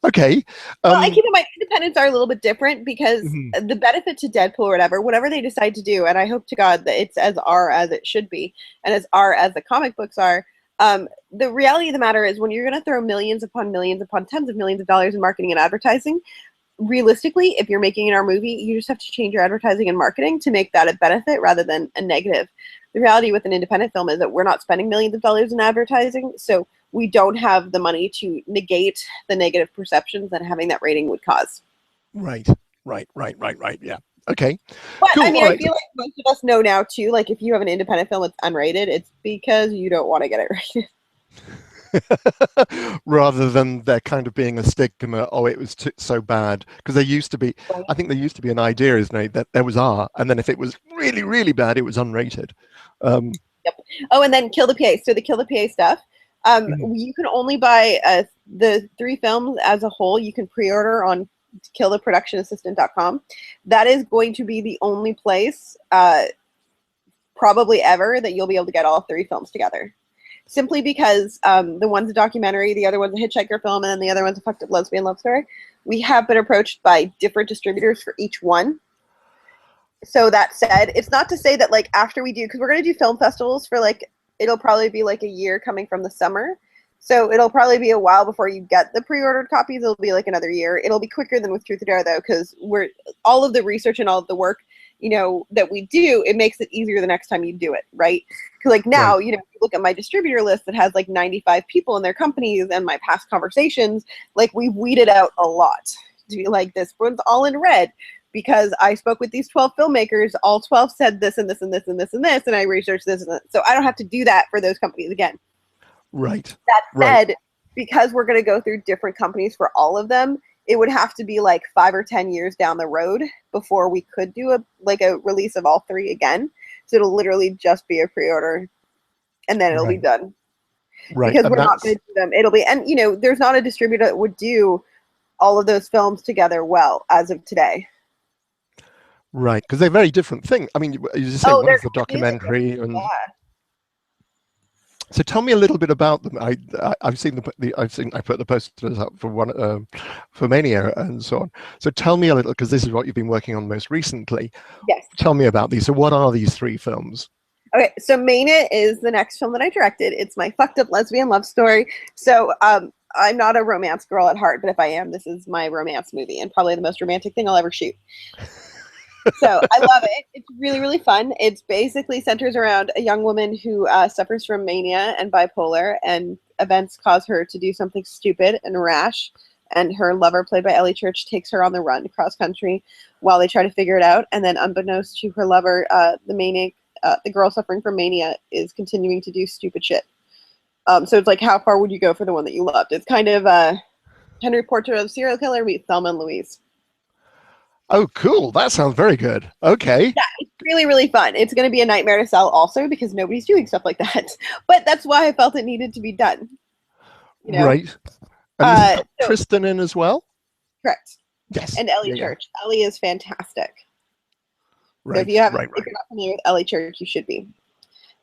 Okay. Well, I keep in mind independents are a little bit different because the benefit to Deadpool or whatever they decide to do, and I hope to God that it's as R as it should be, and as R as the comic books are. The reality of the matter is when you're going to throw millions upon tens of millions of dollars in marketing and advertising, realistically, if you're making an R movie, you just have to change your advertising and marketing to make that a benefit rather than a negative. The reality with an independent film is that we're not spending millions of dollars in advertising, so we don't have the money to negate the negative perceptions that having that rating would cause. Right. Yeah. Okay. But cool. I mean, I feel like most of us know now too, like if you have an independent film that's unrated, it's because you don't want to get it rated. Rather than there kind of being a stigma, it was so bad. Because there used to be, I think there used to be an idea, isn't it, that there was R, and then if it was really, really bad, it was unrated. Yep. Oh, and then Kill the PA. So the Kill the PA stuff, you can only buy the 3 films as a whole. You can pre-order on killtheproductionassistant.com. That is going to be the only place probably ever that you'll be able to get all 3 films together. simply because the one's a documentary, the other one's a hitchhiker film, and then the other one's a fucked up lesbian love story. We have been approached by different distributors for each one. So that said, it's not to say that like after we do, because we're going to do film festivals for like, it'll probably be like a year coming from the summer. So it'll probably be a while before you get the pre-ordered copies. It'll be like another year. It'll be quicker than with Truth or Dare though, because we're all of the research and all of the work, you know, that we do, it makes it easier the next time you do it, right? Because like now, you know, if you look at my distributor list that has like 95 people in their companies and my past conversations, like we've weeded out a lot to be like, this one's all in red because I spoke with these 12 filmmakers, all 12 said this and this and this and this and this, and I researched this and that. So I don't have to do that for those companies again. Right. That said, because we're going to go through different companies for all of them, it would have to be like 5 or 10 years down the road before we could do a release of all three again. So it'll literally just be a pre-order and then it'll be done. Right. Because we're not going to do them. It'll be, and you know, there's not a distributor that would do all of those films together well as of today. Right, because they're very different things. I mean, you just say one is the documentary, and so tell me a little bit about them. I've seen I put the posters up for one for Mania and so on. So tell me a little, because this is what you've been working on most recently. Yes. Tell me about these. So what are these three films? Okay, so Mania is the next film that I directed. It's my fucked up lesbian love story. So I'm not a romance girl at heart, but if I am, this is my romance movie and probably the most romantic thing I'll ever shoot. So I love it. It's really, really fun. It's basically centers around a young woman who suffers from mania and bipolar, and events cause her to do something stupid and rash. And her lover, played by Ellie Church, takes her on the run cross country while they try to figure it out. And then, unbeknownst to her lover, the girl suffering from mania is continuing to do stupid shit. So it's like, how far would you go for the one that you loved? It's kind of Henry Portrait of a Serial Killer meets Thelma and Louise. Oh, cool. That sounds very good. Okay. Yeah, it's really, really fun. It's going to be a nightmare to sell also because nobody's doing stuff like that. But that's why I felt it needed to be done. You know? Right. And Tristan in as well? Correct. Yes. And Ellie Church. Ellie is fantastic. Right. So if you're not familiar with Ellie Church, you should be.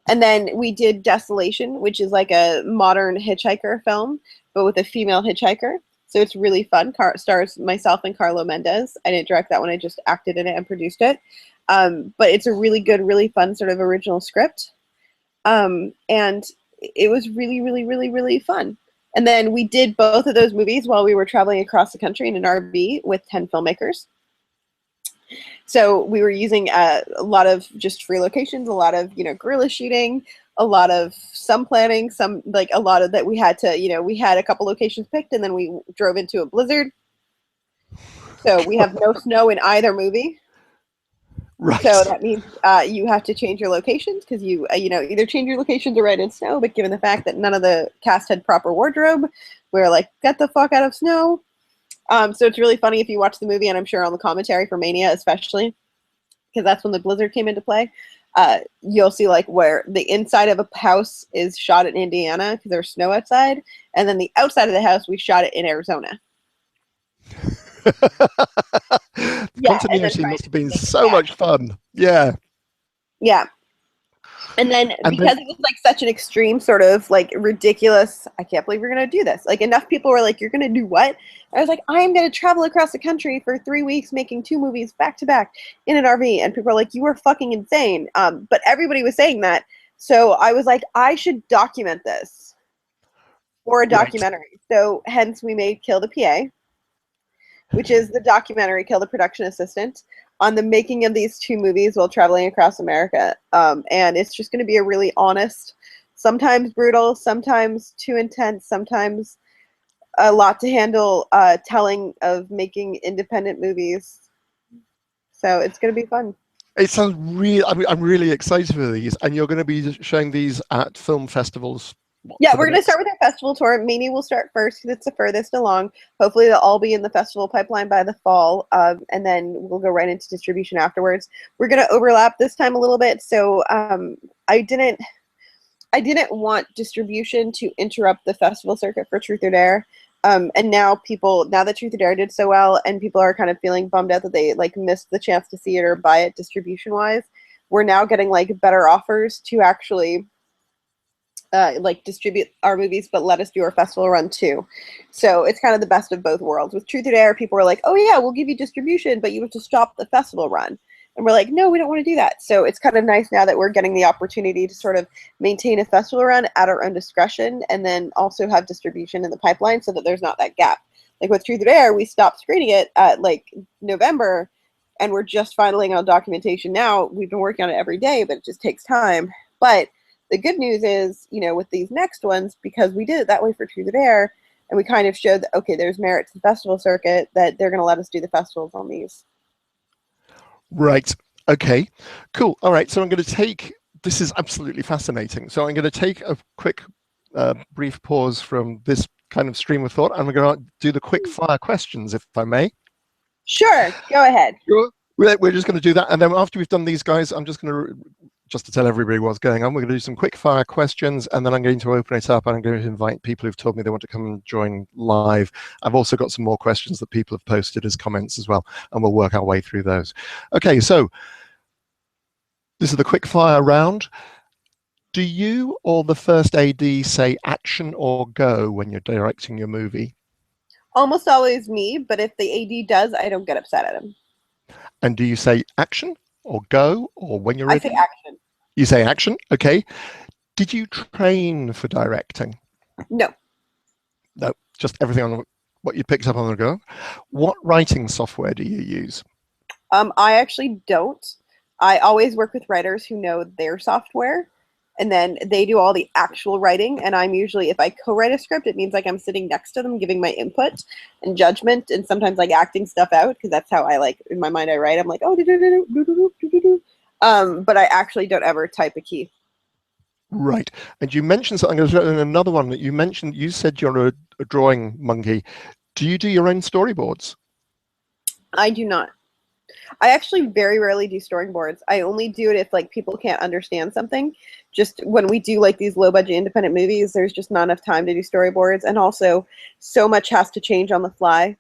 And then we did Desolation, which is like a modern hitchhiker film, but with a female hitchhiker. So it's really fun. Stars myself and Carlo Mendez. I didn't direct that one. I just acted in it and produced it. But it's a really good, really fun sort of original script. And it was really, really, really, really fun. And then we did both of those movies while we were traveling across the country in an RV with 10 filmmakers. So we were using a lot of just free locations, a lot of, you know, guerrilla shooting, a lot of some planning, some like a lot of that we had to, you know, we had a couple locations picked and then we drove into a blizzard. So we have no snow in either movie. Right. So that means you have to change your locations because you know, either change your locations or ride in snow. But given the fact that none of the cast had proper wardrobe, we're like, get the fuck out of snow. So it's really funny if you watch the movie, and I'm sure on the commentary for Mania especially, because that's when the blizzard came into play. You'll see like where the inside of a house is shot in Indiana because there's snow outside, and then the outside of the house we shot it in Arizona. Continuity must have been so much fun. Yeah. Yeah. And then because it was like such an extreme sort of like ridiculous, I can't believe we're going to do this. Like enough people were like, you're going to do what? I was like, I'm going to travel across the country for 3 weeks making 2 movies back to back in an RV. And people are like, you are fucking insane. But everybody was saying that. So I was like, I should document this for a documentary. Right. So hence we made Kill the PA, which is the documentary Kill the Production Assistant on the making of these 2 movies while traveling across America. And it's just going to be a really honest, sometimes brutal, sometimes too intense, sometimes a lot to handle telling of making independent movies. So it's going to be fun. It sounds really, I mean, I'm really excited for these. And you're going to be showing these at film festivals. Yeah, we're going to start with our festival tour. Mania will start first because it's the furthest along. Hopefully they'll all be in the festival pipeline by the fall, and then we'll go right into distribution afterwards. We're going to overlap this time a little bit, so I didn't want distribution to interrupt the festival circuit for Truth or Dare. And now that Truth or Dare did so well, and people are kind of feeling bummed out that they like missed the chance to see it or buy it distribution-wise, we're now getting like better offers to actually like distribute our movies, but let us do our festival run too. So it's kind of the best of both worlds. With Truth or Dare, people were like, "Oh yeah, we'll give you distribution, but you have to stop the festival run." And we're like, "No, we don't want to do that." So it's kind of nice now that we're getting the opportunity to sort of maintain a festival run at our own discretion, and then also have distribution in the pipeline so that there's not that gap. Like with Truth or Dare, we stopped screening it at like November, and we're just filing out documentation now. We've been working on it every day, but it just takes time. But the good news is, you know, with these next ones, because we did it that way for Truth or Dare, and we kind of showed that, okay, there's merit to the festival circuit, that they're going to let us do the festivals on these. Right. Okay. Cool. All right. So I'm going to take, this is absolutely fascinating. So I'm going to take a quick, brief pause from this kind of stream of thought, and we're going to do the quick fire questions, if I may. Sure. Go ahead. Sure. We're just going to do that. And then after we've done these guys, I'm just going to, just to tell everybody what's going on, we're going to do some quick fire questions, and then I'm going to open it up, and I'm going to invite people who've told me they want to come and join live. I've also got some more questions that people have posted as comments as well, and we'll work our way through those. Okay, so this is the quick fire round. Do you or the first AD say action or go when you're directing your movie? Almost always me, but if the AD does, I don't get upset at him. And do you say action or go, or when you're ready? I say action. You say action, okay. Did you train for directing? No. No, just everything on what you picked up on the go. What writing software do you use? I actually don't. I always work with writers who know their software, and then they do all the actual writing. And I'm usually, if I co-write a script, it means like I'm sitting next to them, giving my input and judgment, and sometimes like acting stuff out, because that's how I like in my mind I write. I'm like, oh, but I actually don't ever type a key. Right. And you mentioned something, another one that you mentioned, you said you're a drawing monkey. Do you do your own storyboards? I do not. I actually very rarely do storyboards. I only do it if like people can't understand something. Just when we do like these low budget independent movies, there's just not enough time to do storyboards, and also so much has to change on the fly.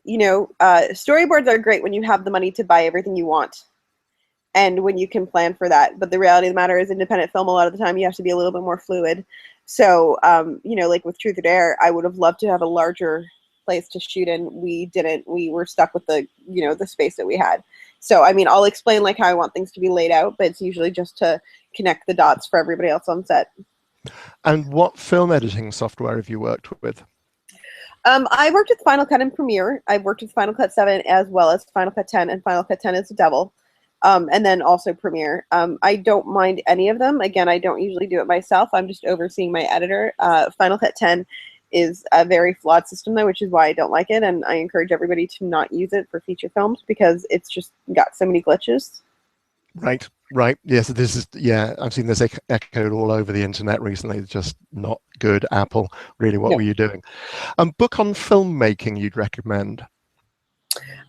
You know, storyboards are great when you have the money to buy everything you want, and when you can plan for that. But the reality of the matter is, independent film, a lot of the time you have to be a little bit more fluid. So, you know, like with Truth or Dare, I would have loved to have a larger place to shoot in. We didn't. We were stuck with the, you know, the space that we had. So, I mean, I'll explain like how I want things to be laid out, but it's usually just to connect the dots for everybody else on set. And what film editing software have you worked with? I worked with Final Cut and Premiere. I've worked with Final Cut 7 as well as Final Cut 10, and Final Cut 10 is the devil. And then also Premiere. I don't mind any of them. Again, I don't usually do it myself. I'm just overseeing my editor. Final Cut 10 is a very flawed system, though, which is why I don't like it. And I encourage everybody to not use it for feature films because it's just got so many glitches. Right, right. Yes, this is, yeah, I've seen this echoed all over the internet recently. It's just not good, Apple. Really, what were you doing? Book on filmmaking you'd recommend?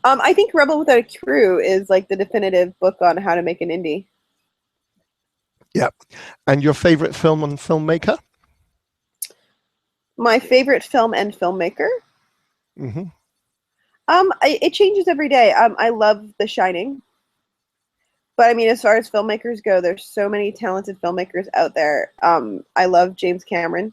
I think Rebel Without a Crew is like the definitive book on how to make an indie. Yeah. And your favorite film and filmmaker? My favorite film and filmmaker? Mm-hmm. It changes every day. I love The Shining. But I mean, as far as filmmakers go, there's so many talented filmmakers out there. I love James Cameron,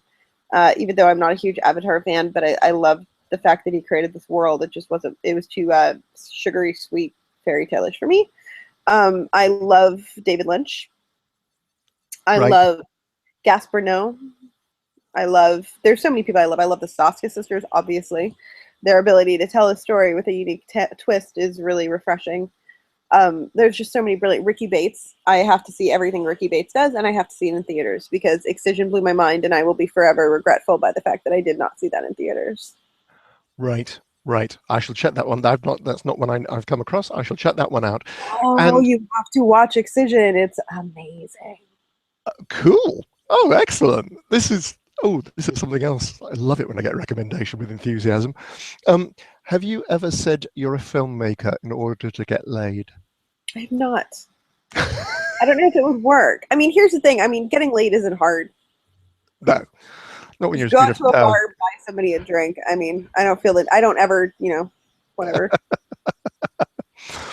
even though I'm not a huge Avatar fan, but I love the fact that he created this world. It just wasn't, it was too sugary, sweet, fairy tale-ish for me. I love David Lynch. I love Gaspar Noé. There's so many people I love. I love the Soska sisters, obviously. Their ability to tell a story with a unique twist is really refreshing. There's just so many brilliant. Ricky Bates. I have to see everything Ricky Bates does, and I have to see it in theaters because Excision blew my mind, and I will be forever regretful by the fact that I did not see that in theaters. Right, right. I shall check that one. That's not one I've come across. I shall check that one out. Oh, and you have to watch Excision. It's amazing. Cool. Oh, excellent. This is something else. I love it when I get a recommendation with enthusiasm. Have you ever said you're a filmmaker in order to get laid? I have not. I don't know if it would work. I mean, here's the thing. I mean, getting laid isn't hard. No, not when you're go to a bar, buy somebody a drink. I mean, I don't feel that. I don't ever, you know, whatever.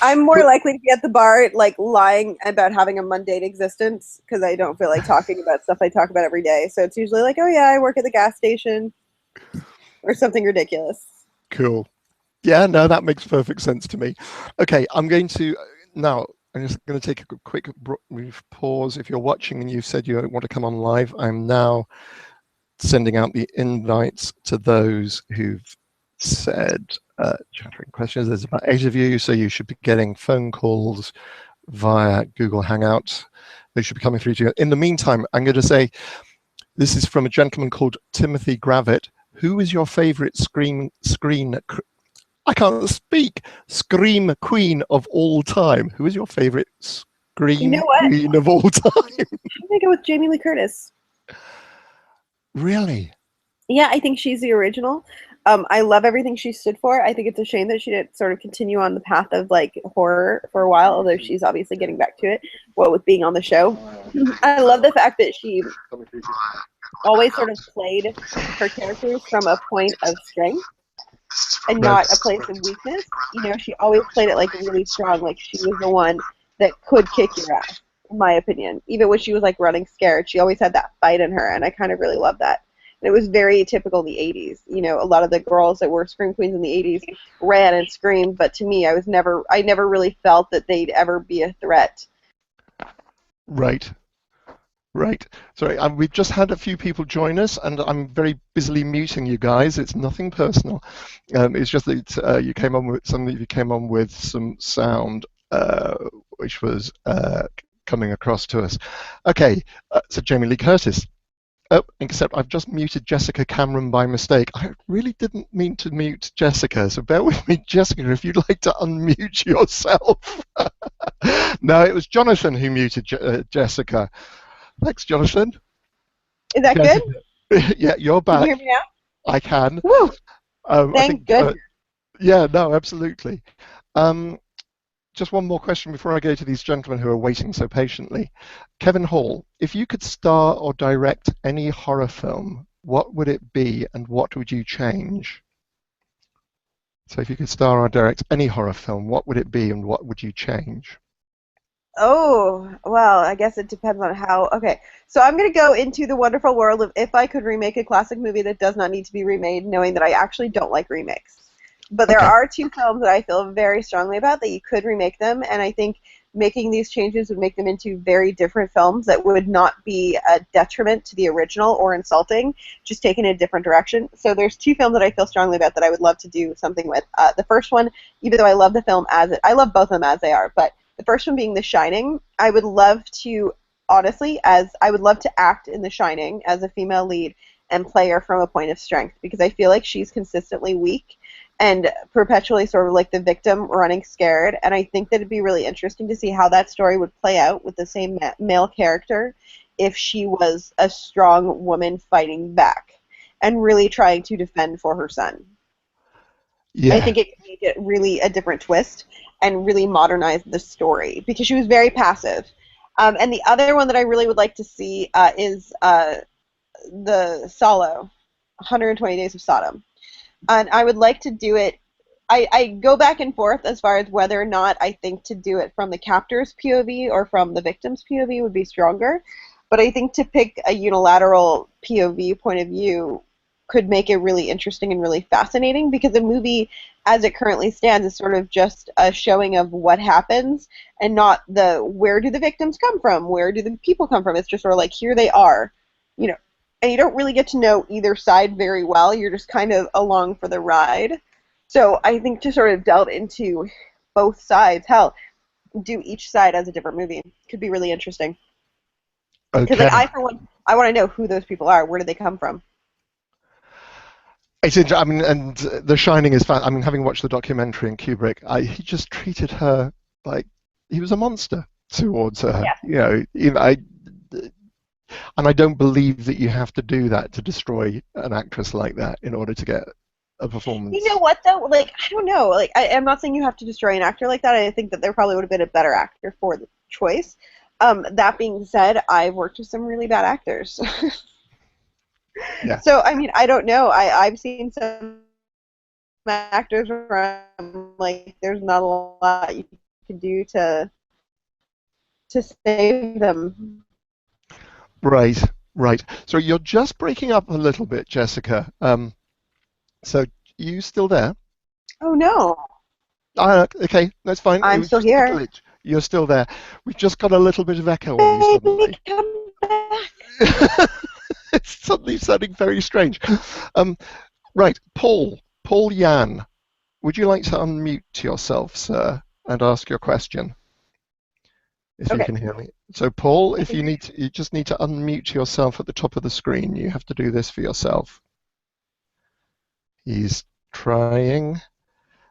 I'm more likely to be at the bar, like lying about having a mundane existence because I don't feel like talking about stuff I talk about every day. So it's usually like, oh yeah, I work at the gas station or something ridiculous. Cool. Yeah, no, that makes perfect sense to me. Okay, I'm going to now. I'm just going to take a quick brief pause. If you're watching and you said you want to come on live, I'm now sending out the invites to those who've said chattering questions. There's about 8 of you, so you should be getting phone calls via Google Hangouts. They should be coming through to you. In the meantime, I'm going to say this is from a gentleman called Timothy Gravitt. Who is your favorite I can't speak. Scream queen of all time. Who is your favorite scream queen of all time? I'm gonna go with Jamie Lee Curtis. Really? Yeah, I think she's the original. I love everything she stood for. I think it's a shame that she didn't sort of continue on the path of like horror for a while, although she's obviously getting back to it. What with being on the show, I love the fact that she always sort of played her characters from a point of strength and not a place of weakness. You know, she always played it like really strong, like she was the one that could kick your ass, in my opinion. Even when she was like running scared, she always had that fight in her, and I kind of really love that. And it was very typical in the 80s. You know, a lot of the girls that were scream queens in the 80s ran and screamed, but to me, I never really felt that they'd ever be a threat. Right. Right. Sorry, we've just had a few people join us, and I'm very busily muting you guys. It's nothing personal. It's just that you came on with some of you came on with some sound, which was coming across to us. Okay, so Jamie Lee Curtis. Oh, except I've just muted Jessica Cameron by mistake. I really didn't mean to mute Jessica, so bear with me, Jessica, if you'd like to unmute yourself. No, it was Jonathan who muted Jessica. Thanks, Jonathan. Is that good? Yeah, you're back. Can you hear me now? I can. Woo! Thank goodness. Yeah, no, absolutely. Just one more question before I go to these gentlemen who are waiting so patiently. Kevin Hall, if you could star or direct any horror film, what would it be and what would you change? So if you could star or direct any horror film, what would it be and what would you change? Oh, well, I guess it depends on how. Okay, so I'm going to go into the wonderful world of if I could remake a classic movie that does not need to be remade, knowing that I actually don't like remakes. But there are 2 films that I feel very strongly about that you could remake them, and I think making these changes would make them into very different films that would not be a detriment to the original or insulting, just taken in a different direction. So there's 2 films that I feel strongly about that I would love to do something with. The first one, even though I love the film I love both of them as they are, but the first one being The Shining, I would love to, honestly, I would love to act in The Shining as a female lead and play her from a point of strength, because I feel like she's consistently weak and perpetually sort of like the victim running scared, and I think that it'd be really interesting to see how that story would play out with the same male character if she was a strong woman fighting back and really trying to defend for her son. Yeah. I think it could make it really a different twist and really modernize the story, because she was very passive. And the other one that I really would like to see is the Solo, 120 Days of Sodom. And I would like to do it. I go back and forth as far as whether or not I think to do it from the captor's POV or from the victim's POV would be stronger. But I think to pick a unilateral POV point of view could make it really interesting and really fascinating, because the movie, as it currently stands, is sort of just a showing of what happens and not the where do the victims come from, where do the people come from. It's just sort of like, here they are, you know. And you don't really get to know either side very well. You're just kind of along for the ride. So I think to sort of delve into both sides, hell, do each side as a different movie could be really interesting. Because like, I, for one, I want to know who those people are. Where did they come from? I mean, and The Shining is fun. I mean, having watched the documentary in Kubrick, he just treated her like he was a monster towards her. Yeah. And I don't believe that you have to do that to destroy an actress like that in order to get a performance. You know what, though? Like, I don't know. Like, I'm not saying you have to destroy an actor like that. I think that there probably would have been a better actor for the choice. That being said, I've worked with some really bad actors. Yeah. So, I mean, I don't know. I've seen some actors where I'm like, there's not a lot you could do to save them. Right, right. So you're just breaking up a little bit, Jessica. So you still there? Oh no, Okay, that's fine. It I'm was still just a here. glitch. You're still there. We've just got a little bit of echo on you Baby, suddenly. come back. It's suddenly sounding very strange. Right, Paul Yan, would you like to unmute yourself, sir, and ask your question? If you Okay. can hear me. So Paul, I if can you need to, you just need to unmute yourself at the top of the screen. You have to do this for yourself. He's trying.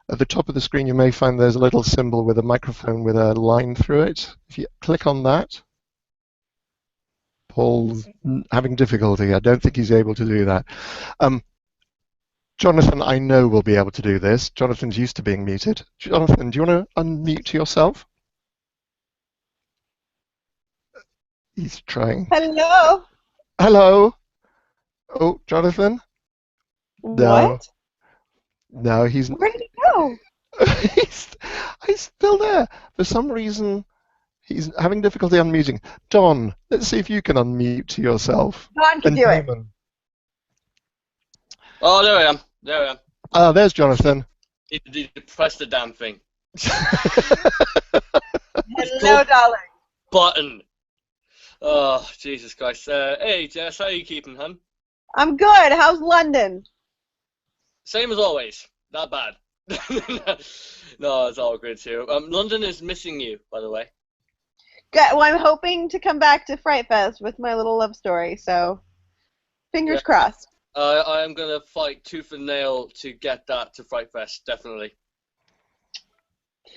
At the top of the screen, you may find there's a little symbol with a microphone with a line through it. If you click on that, Paul's having difficulty. I don't think he's able to do that. Jonathan, I know will be able to do this. Jonathan's used to being muted. Jonathan, do you want to unmute yourself? He's trying. Hello. Hello? Oh, Jonathan? No. What? No, he's Where did he go? he's, he's still there. For some reason, he's having difficulty unmuting. Don, let's see if you can unmute yourself. Don can And do it. Damon. Oh, there I am. There I am. Ah, there's Jonathan. Need to press the damn thing. Hello, darling. Button. Oh, Jesus Christ. Hey, Jess, how are you keeping, hun? I'm good. How's London? Same as always. Not bad. No, it's all good too. London is missing you, by the way. Good. Well, I'm hoping to come back to Fright Fest with my little love story, so fingers crossed. I am gonna fight tooth and nail to get that to Fright Fest, definitely.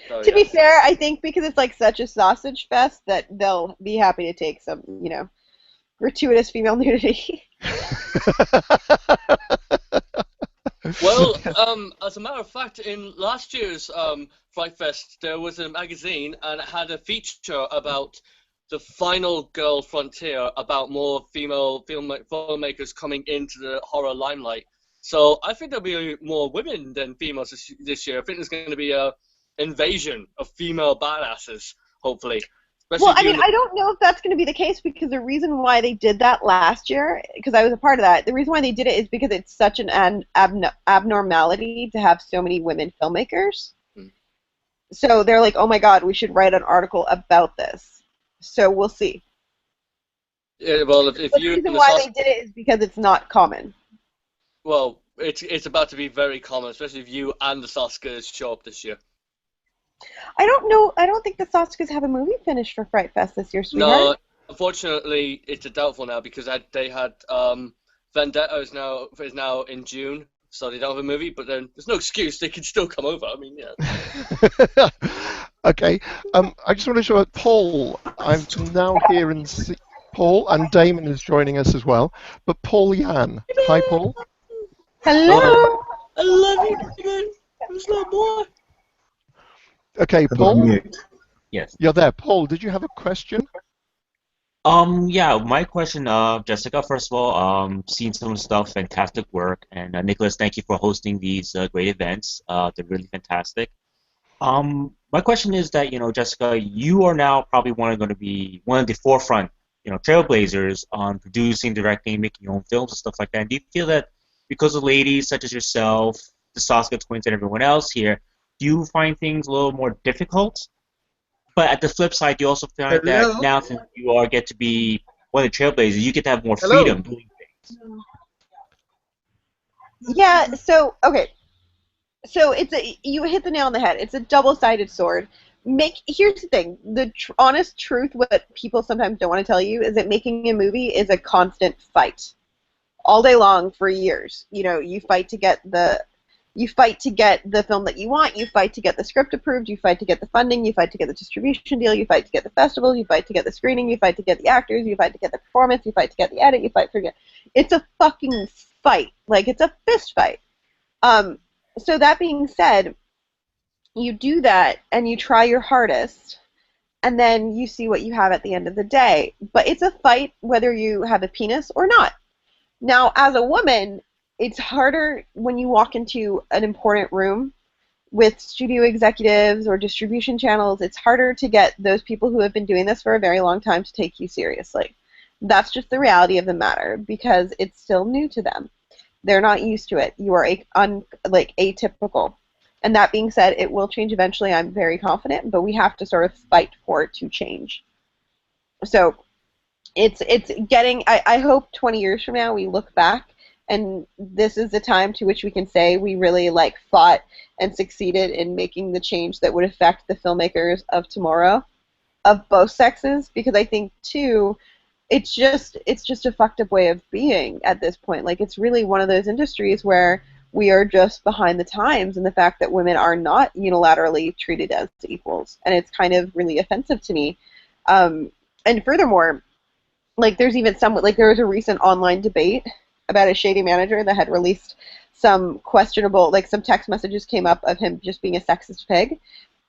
So, To be fair, I think because it's like such a sausage fest that they'll be happy to take some, gratuitous female nudity. Well, as a matter of fact, in last year's Fright Fest, there was a magazine and it had a feature about the final girl frontier, about more female filmmakers coming into the horror limelight. So I think there'll be more women than females this year. I think there's going to be a invasion of female badasses, hopefully. Well, I mean, I don't know if that's going to be the case because the reason why they did that last year, because I was a part of that, the reason why they did it is because it's such an abnormality to have so many women filmmakers. So they're like, oh my God, we should write an article about this. So we'll see. Yeah, well, if But the reason why they did it is because it's not common. Well, it's about to be very common, especially if you and the Soskas show up this year. I don't know. I don't think the Soskas have a movie finished for Fright Fest this year, sweetheart. No, unfortunately, it's a doubtful now because they had Vendetta is now in June, so they don't have a movie. But then there's no excuse; they can still come over. I mean, yeah. Okay. I just want to show it, Paul. I'm now here and Paul and Damon is joining us as well. But Paul Yan. Hi, Paul. Hello. I love you, Damon. Who's that boy? Okay, Paul. Yes. You're there. Paul, did you have a question? Yeah, my question, Jessica, first of all, seen some stuff, fantastic work, and Nicholas, thank you for hosting these great events. They're really fantastic. My question is that, Jessica, you are now probably going to be one of the forefront, trailblazers on producing, directing, making your own films and stuff like that. And do you feel that because of ladies such as yourself, the Soska twins, and everyone else here, do you find things a little more difficult? But at the flip side, you also find that now since you get to be one of the trailblazers, you get to have more freedom doing things. Yeah. So okay. So you hit the nail on the head. It's a double-sided sword. Here's the thing: the honest truth, what people sometimes don't want to tell you, is that making a movie is a constant fight, all day long for years. You fight to get the film that you want. You fight to get the script approved. You fight to get the funding. You fight to get the distribution deal. You fight to get the festival. You fight to get the screening. You fight to get the actors. You fight to get the performance. You fight to get the edit. You fight for It's a fucking fight. Like, it's a fist fight. So that being said, you do that and you try your hardest, and then you see what you have at the end of the day. But it's a fight whether you have a penis or not. Now, as a woman, it's harder when you walk into an important room with studio executives or distribution channels, it's harder to get those people who have been doing this for a very long time to take you seriously. That's just the reality of the matter, because it's still new to them. They're not used to it. You are atypical. And that being said, it will change eventually, I'm very confident, but we have to sort of fight for it to change. So it's getting, I hope 20 years from now we look back and this is the time to which we can say we really fought and succeeded in making the change that would affect the filmmakers of tomorrow, of both sexes, because I think too, it's just a fucked up way of being at this point. It's really one of those industries where we are just behind the times in the fact that women are not unilaterally treated as equals, and it's kind of really offensive to me. And furthermore, there's even there was a recent online debate about a shady manager that had released some questionable, some text messages came up of him just being a sexist pig,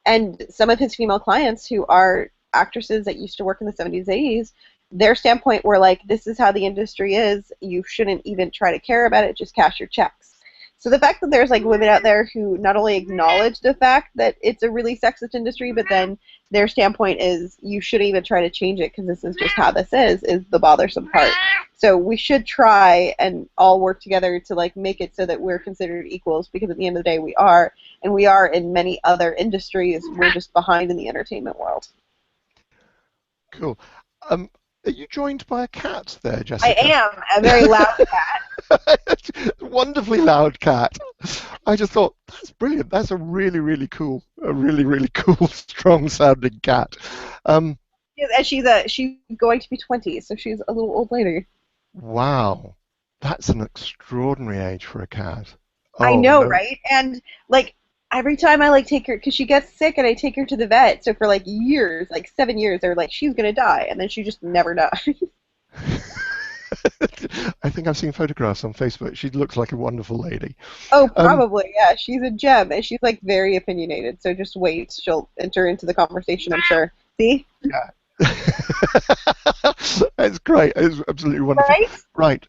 and some of his female clients who are actresses that used to work in the 70s, 80s, their standpoint were this is how the industry is, you shouldn't even try to care about it, just cash your checks. So the fact that there's women out there who not only acknowledge the fact that it's a really sexist industry, but then their standpoint is you shouldn't even try to change it because this is just how this is the bothersome part. So we should try and all work together to make it so that we're considered equals, because at the end of the day we are, and we are in many other industries. We're just behind in the entertainment world. Cool. Are you joined by a cat there, Jessica? I am, a very loud cat. Wonderfully loud cat. I just thought, that's brilliant. That's a really, really cool, strong-sounding cat. And she's going to be 20, so she's a little old lady. Wow. That's an extraordinary age for a cat. Oh, I know, no. Right? And, every time I take her, because she gets sick and I take her to the vet, so for years, 7 years, they're she's going to die, and then she just never dies. I think I've seen photographs on Facebook. She looks like a wonderful lady. Oh, probably, yeah. She's a gem, and she's very opinionated, so just wait. She'll enter into the conversation, I'm sure. See? Yeah. It's great. It's absolutely wonderful. Right.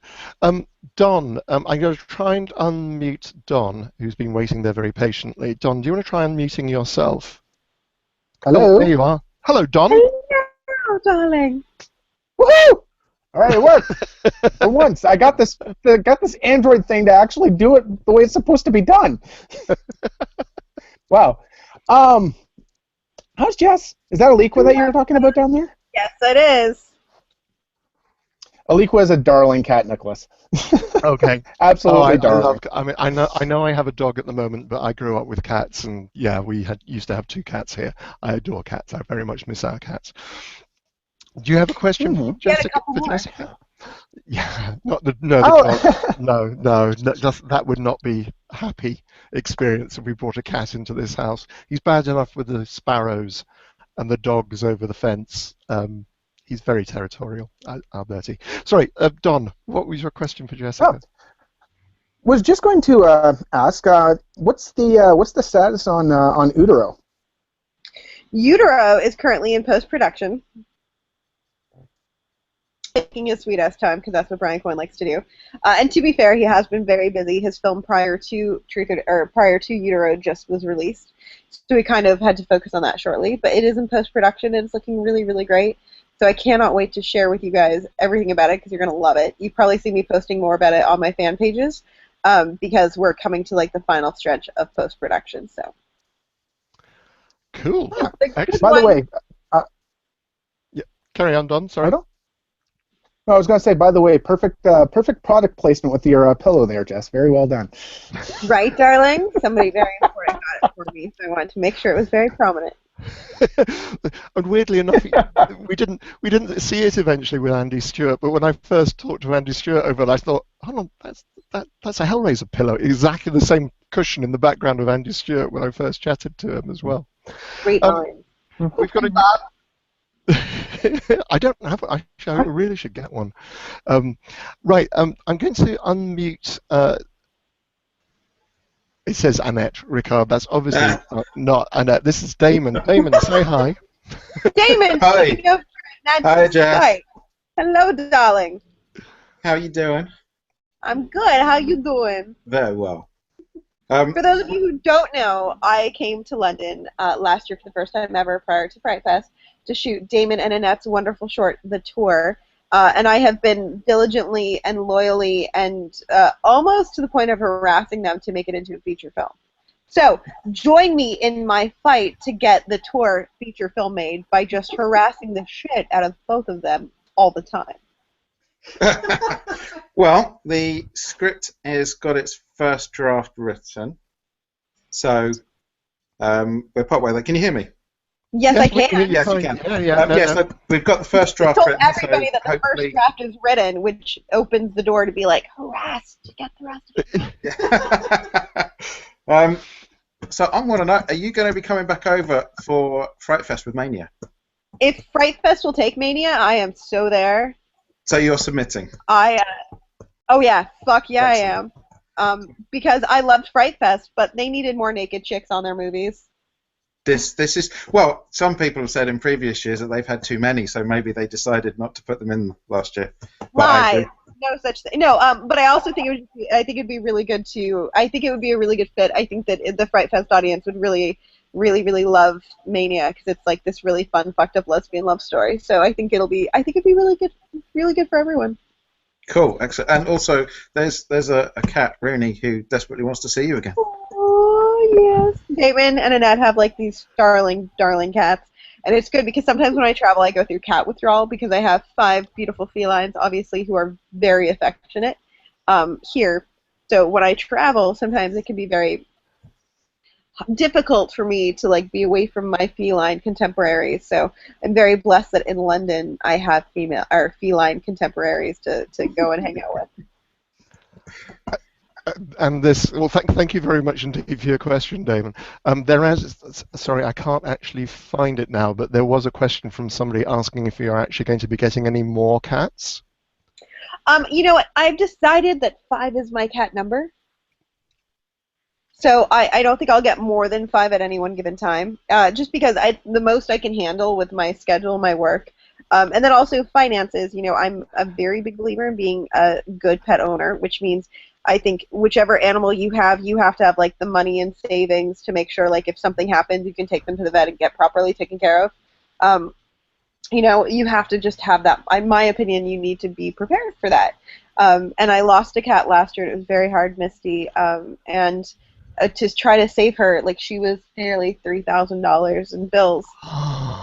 Don, I'm going to try and unmute Don, who's been waiting there very patiently. Don, do you want to try unmuting yourself? Hello. Oh, there you are. Hello, Don. Hello, darling. Woohoo! All right, it worked. For once, I got this Android thing to actually do it the way it's supposed to be done. Wow. How's Jess? Is that Aliqua that you were talking about down there? Yes, it is. Aliqua is a darling cat, Nicholas. Okay. Absolutely darling. I know I have a dog at the moment, but I grew up with cats, and yeah, we used to have 2 cats here. I adore cats. I very much miss our cats. Do you have a question for Jessica? Yeah, no, that would not be a happy experience if we brought a cat into this house. He's bad enough with the sparrows and the dogs over the fence. He's very territorial, our Bertie. Sorry, Don, what was your question for Jessica? Was just going to ask, what's the status on Utero? Utero is currently in post-production. Taking his sweet ass time, because that's what Brian Coyne likes to do. And to be fair, he has been very busy. His film prior to Utero just was released, so we kind of had to focus on that shortly. But it is in post production, and it's looking really, really great. So I cannot wait to share with you guys everything about it, because you're gonna love it. You've probably seen me posting more about it on my fan pages, because we're coming to the final stretch of post production. So cool. By the way, yeah, carry on, Don. Sorry. No, I was going to say, by the way, perfect product placement with your pillow there, Jess. Very well done. Right, darling? Somebody very important got it for me, so I wanted to make sure it was very prominent. And weirdly enough, we didn't see it eventually with Andy Stewart, but when I first talked to Andy Stewart over it, I thought, hold on, that's a Hellraiser pillow. Exactly the same cushion in the background of Andy Stewart when I first chatted to him as well. Great line. We've got a I don't have. I really should get one. Right. I'm going to unmute. It says Annette Ricard. That's obviously not Annette. This is Damon. Damon, say hi. Damon. Hi. Hi, Jess. Hello, darling. How are you doing? I'm good. How you doing? Very well. For those of you who don't know, I came to London last year for the first time ever prior to Fright Fest to shoot Damon and Annette's wonderful short, The Tour. And I have been diligently and loyally and almost to the point of harassing them to make it into a feature film. So join me in my fight to get The Tour feature film made by just harassing the shit out of both of them all the time. Well, the script has got its first draft written, so we're part way there. Can you hear me? Yes, I can. Yes, you can. Yeah, so we've got the first draft I told written. everybody that the first draft is written, which opens the door to be like, harass to get the rest of it. So I want to know, are you going to be coming back over for Fright Fest with Mania? If Fright Fest will take Mania, I am so there. So you're submitting? Oh yeah, fuck yeah, Excellent. I am. Because I loved Fright Fest, but they needed more naked chicks on their movies. This is, well, some people have said in previous years that they've had too many, so maybe they decided not to put them in last year. Lies. No such thing. No, but I also think it'd be really good to. I think it would be a really good fit. I think that the Fright Fest audience would really, really, really love Mania because it's like this really fun, fucked up lesbian love story. So I think it'd be really good for everyone. Cool, excellent. And also, there's a cat, Rooney, who desperately wants to see you again. Oh yes, Damon and Annette have like these darling cats, and it's good because sometimes when I travel, I go through cat withdrawal because I have 5 beautiful felines, obviously, who are very affectionate here. So when I travel, sometimes it can be very difficult for me to like be away from my feline contemporaries. So I'm very blessed that in London I have feline contemporaries to go and hang out with. And thank you very much indeed for your question, Damon. Sorry, I can't actually find it now, but there was a question from somebody asking if you're actually going to be getting any more cats. You know what? I've decided that 5 is my cat number. So I don't think I'll get more than 5 at any one given time, just because the most I can handle with my schedule, my work, and then also finances. You know, I'm a very big believer in being a good pet owner, which means I think whichever animal you have to have like the money and savings to make sure like if something happens, you can take them to the vet and get properly taken care of. You know, you have to just have that. In my opinion, you need to be prepared for that. And I lost a cat last year. It was very hard, Misty, and to try to save her, like she was nearly $3,000 in bills.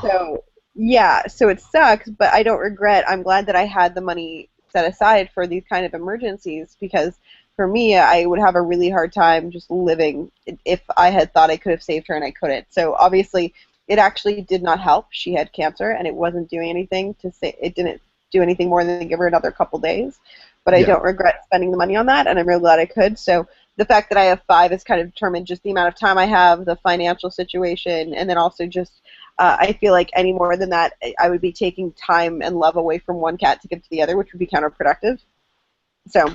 So yeah, so it sucks, but I don't regret. I'm glad that I had the money set aside for these kind of emergencies because for me, I would have a really hard time just living if I had thought I could have saved her and I couldn't. So obviously, it actually did not help. She had cancer and it wasn't doing anything it didn't do anything more than give her another couple days. But I don't regret spending the money on that, and I'm really glad I could. So the fact that I have 5 is kind of determined just the amount of time I have, the financial situation, and then also just I feel like any more than that, I would be taking time and love away from one cat to give to the other, which would be counterproductive. So,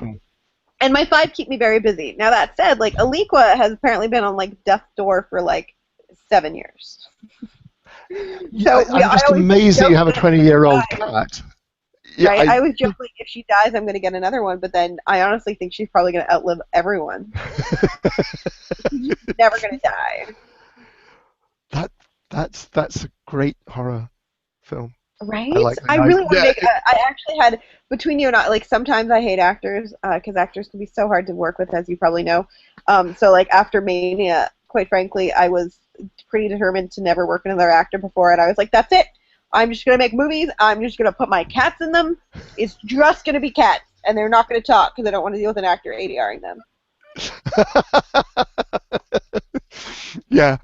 and my 5 keep me very busy. Now that said, like Aliqua has apparently been on like death's door for like 7 years. Yeah, so, I'm just amazed that you have a 20-year-old cat. Yeah, right? I was joking, if she dies, I'm going to get another one, but then I honestly think she's probably going to outlive everyone. She's never going to die. That's a great horror film. Right? I really want to make I actually had, between you and I, like sometimes I hate actors, because actors can be so hard to work with, as you probably know. So like after Mania, quite frankly, I was pretty determined to never work with another actor before, and I was like, that's it. I'm just going to make movies. I'm just going to put my cats in them. It's just going to be cats, and they're not going to talk because I don't want to deal with an actor ADRing them. Yeah,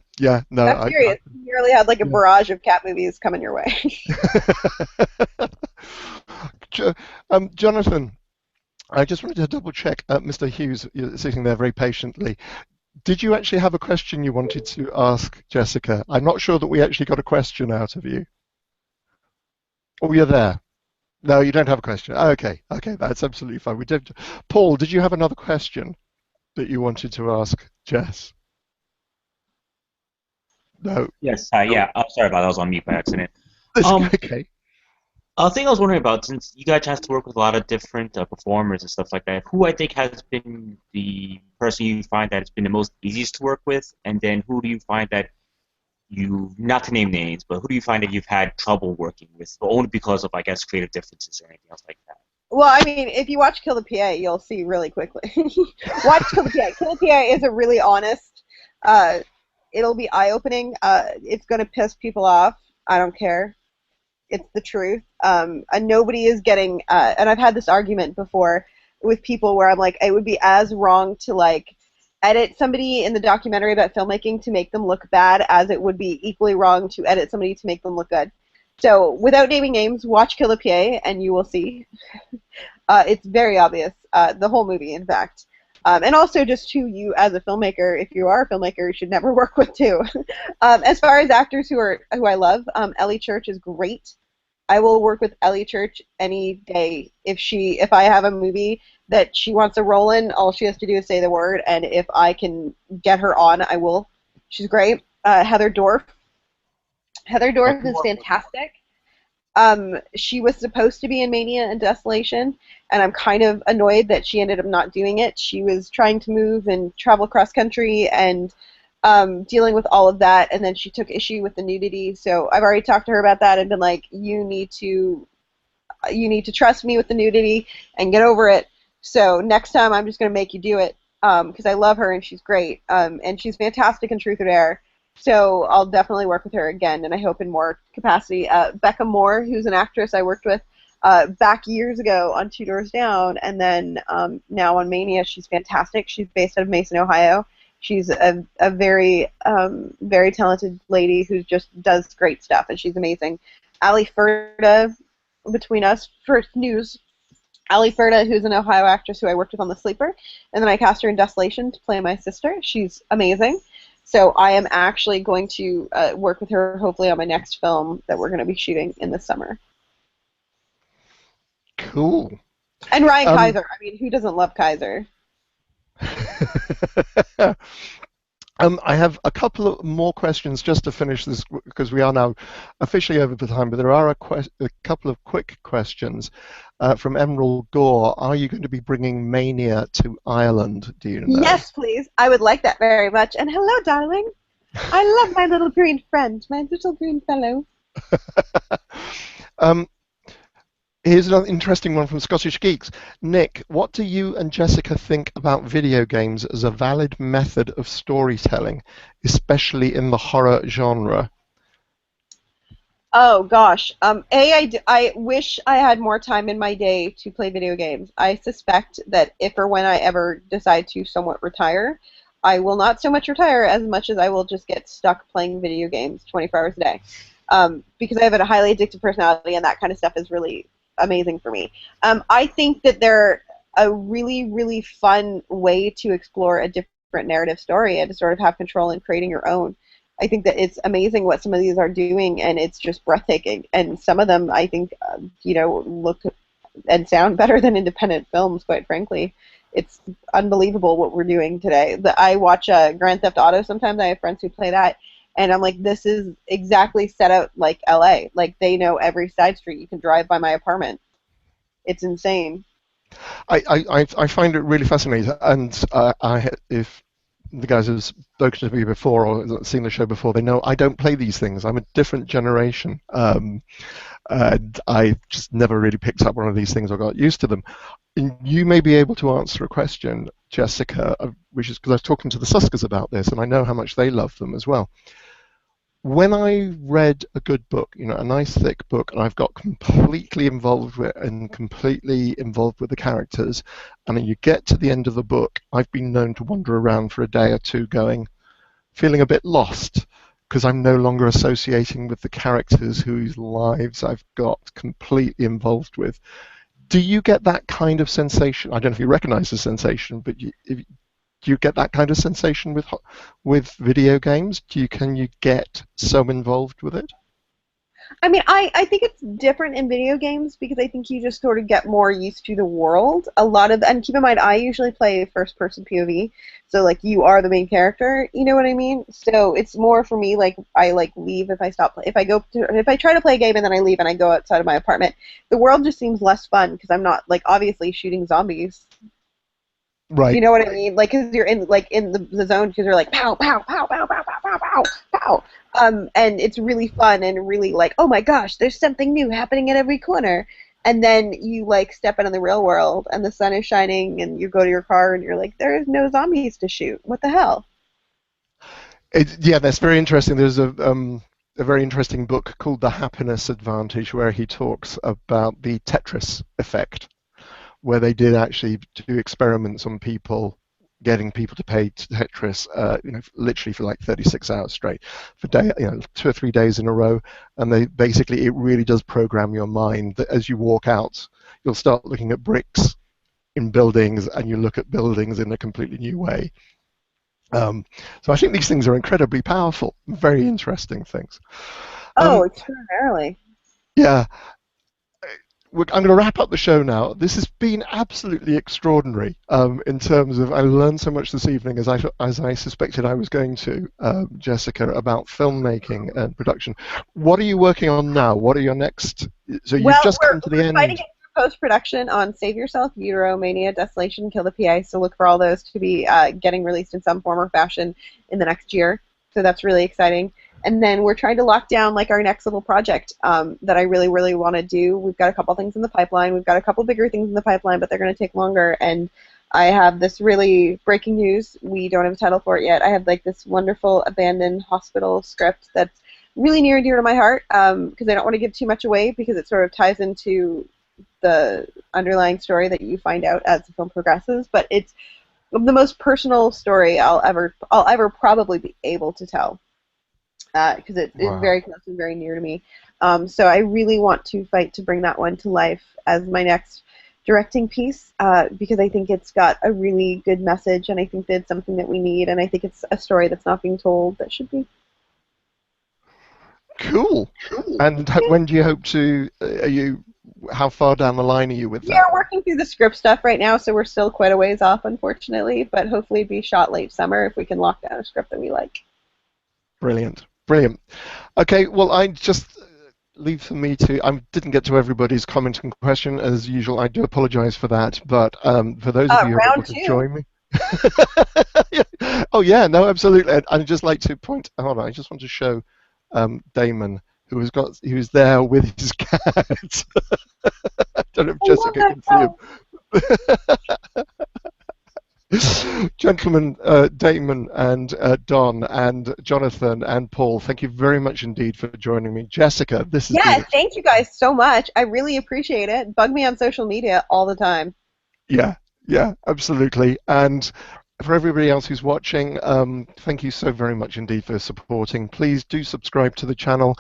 no. I'm serious. You nearly had like a barrage of cat movies coming your way. Jonathan, I just wanted to double check. Mr. Hughes, you're sitting there very patiently. Did you actually have a question you wanted to ask Jessica? I'm not sure that we actually got a question out of you. Oh, you're there. No, you don't have a question. Okay, that's absolutely fine. We did. Paul, did you have another question that you wanted to ask Jess? No. Yes. Yeah. I'm sorry about that. I was on mute by accident. Okay. thing I was wondering about, since you got a chance to work with a lot of different performers and stuff like that, who I think has been the person you find that it's been the most easiest to work with, and then who do you find that you, not to name names, but who do you find that you've had trouble working with, only because of, I guess, creative differences or anything else like that? Well, I mean, if you watch Kill the PA, you'll see really quickly. Watch Kill the PA. Kill the PA is a really honest. It'll be eye-opening. It's going to piss people off. I don't care. It's the truth. And nobody is getting. And I've had this argument before with people where I'm like, it would be as wrong to like edit somebody in the documentary about filmmaking to make them look bad as it would be equally wrong to edit somebody to make them look good. So, without naming names, watch Kill the PA and you will see. It's very obvious, the whole movie, in fact. And also just who you, as a filmmaker, if you are a filmmaker, you should never work with too. As far as actors who I love, Ellie Church is great. I will work with Ellie Church any day. If I have a movie that she wants a role in, all she has to do is say the word, and if I can get her on, I will. She's great. Heather Dorff. Heather Dorff is fantastic. She was supposed to be in Mania and Desolation, and I'm kind of annoyed that she ended up not doing it. She was trying to move and travel cross country and dealing with all of that, and then she took issue with the nudity. So I've already talked to her about that and been like, you need to trust me with the nudity and get over it. So next time I'm just going to make you do it because I love her and she's great, and she's fantastic in Truth or Dare. So I'll definitely work with her again, and I hope in more capacity. Becca Moore, who's an actress I worked with back years ago on Two Doors Down, and then now on Mania, she's fantastic. She's based out of Mason, Ohio. She's a very, very talented lady who just does great stuff, and she's amazing. Ali Ferda, between us, for news, Ali Ferda, who's an Ohio actress who I worked with on The Sleeper, and then I cast her in Desolation to play my sister. She's amazing. So I am actually going to work with her hopefully on my next film that we're going to be shooting in the summer. Cool. And Ryan Kaiser. I mean, who doesn't love Kaiser? I have a couple of more questions just to finish this because we are now officially over the time, but there are a couple of quick questions from Emerald Gore. Are you going to be bringing Mania to Ireland? Do you know? Yes, please. I would like that very much. And hello, darling. I love my little green friend, my little green fellow. Here's another interesting one from Scottish Geeks. Nick, what do you and Jessica think about video games as a valid method of storytelling, especially in the horror genre? Oh, gosh. I wish I had more time in my day to play video games. I suspect that if or when I ever decide to somewhat retire, I will not so much retire as much as I will just get stuck playing video games 24 hours a day. Because I have a highly addictive personality, and that kind of stuff is really amazing for me. I think that they're a really, really fun way to explore a different narrative story and to sort of have control in creating your own. I think that it's amazing what some of these are doing, and it's just breathtaking. And some of them, I think, look and sound better than independent films, quite frankly. It's unbelievable what we're doing today. I watch Grand Theft Auto sometimes. I have friends who play that. And I'm like, this is exactly set out like LA. Like, they know every side street. You can drive by my apartment. It's insane. I find it really fascinating. And if the guys have spoken to me before or seen the show before, they know I don't play these things. I'm a different generation. And I just never really picked up one of these things or got used to them. And you may be able to answer a question, Jessica, which is because I was talking to the Suskers about this, and I know how much they love them as well. When I read a good book, a nice thick book, and I've got completely involved with the characters, and then you get to the end of the book, I've been known to wander around for a day or two feeling a bit lost, because I'm no longer associating with the characters whose lives I've got completely involved with. Do you get that kind of sensation? I don't know if you recognize the sensation, but do you get that kind of sensation with video games? Can you get so involved with it? I mean, I think it's different in video games because I think you just sort of get more used to the world. A lot of, and keep in mind, I usually play first person POV, so like you are the main character. You know what I mean? So it's more for me like I like leave if I stop, if I try to play a game and then I leave and I go outside of my apartment, the world just seems less fun because I'm not like obviously shooting zombies. Right. You know what I mean? Like, because you're in the zone because you're like pow pow pow pow pow pow pow pow pow. And it's really fun and really like, oh my gosh, there's something new happening at every corner. And then you like step into the real world and the sun is shining and you go to your car and you're like, there's no zombies to shoot. What the hell? Yeah, that's very interesting. There's a very interesting book called The Happiness Advantage where he talks about the Tetris effect, where they did actually do experiments on people, getting people to play Tetris, literally for like 36 hours straight, for 2 or 3 days in a row, and they basically it really does program your mind that as you walk out, you'll start looking at bricks in buildings, and you look at buildings in a completely new way. So I think these things are incredibly powerful, very interesting things. Oh, extraordinarily. Yeah. I'm going to wrap up the show now. This has been absolutely extraordinary in terms of I learned so much this evening as I suspected I was going to, Jessica, about filmmaking and production. What are you working on now? What are your next? So you've just come to the end. We're fighting post-production on Save Yourself, Utero, Mania, Desolation, Kill the PI, so look for all those to be getting released in some form or fashion in the next year. So that's really exciting. And then we're trying to lock down like our next little project that I really, really want to do. We've got a couple things in the pipeline. We've got a couple bigger things in the pipeline, but they're going to take longer. And I have this really breaking news. We don't have a title for it yet. I have like this wonderful abandoned hospital script that's really near and dear to my heart because I don't want to give too much away because it sort of ties into the underlying story that you find out as the film progresses. But it's the most personal story I'll ever probably be able to tell. Because it's very close and very near to me. So I really want to fight to bring that one to life as my next directing piece because I think it's got a really good message and I think that it's something that we need and I think it's a story that's not being told that should be. Cool. And when do you hope to, how far down the line are you with that? We're working through the script stuff right now, so we're still quite a ways off, unfortunately, but hopefully be shot late summer if we can lock down a script that we like. Brilliant. Brilliant. Okay, well, I just leave for me to. I didn't get to everybody's comment and question as usual. I do apologise for that, but for those of you who are able to join me. Yeah. Oh yeah, no, absolutely. I'd just like to point. Hold on, I just want to show Damon, who's there with his cat. I don't know if Jessica can see him. Gentlemen, Damon and Don and Jonathan and Paul, thank you very much indeed for joining me. Jessica, this is thank you guys so much. I really appreciate it. Bug me on social media all the time. Yeah, absolutely. And for everybody else who's watching, thank you so very much indeed for supporting. Please do subscribe to the channel.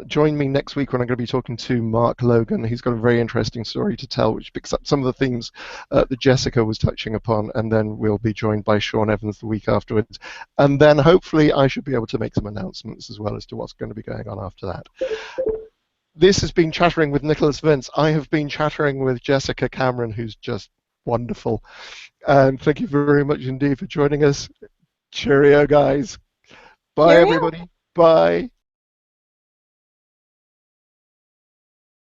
Join me next week when I'm going to be talking to Mark Logan. He's got a very interesting story to tell, which picks up some of the themes that Jessica was touching upon, and then we'll be joined by Sean Evans the week afterwards. And then hopefully I should be able to make some announcements as well as to what's going to be going on after that. This has been Chattering with Nicholas Vince. I have been chattering with Jessica Cameron, who's just wonderful. And thank you very much indeed for joining us. Cheerio, guys. Bye, everybody. Bye.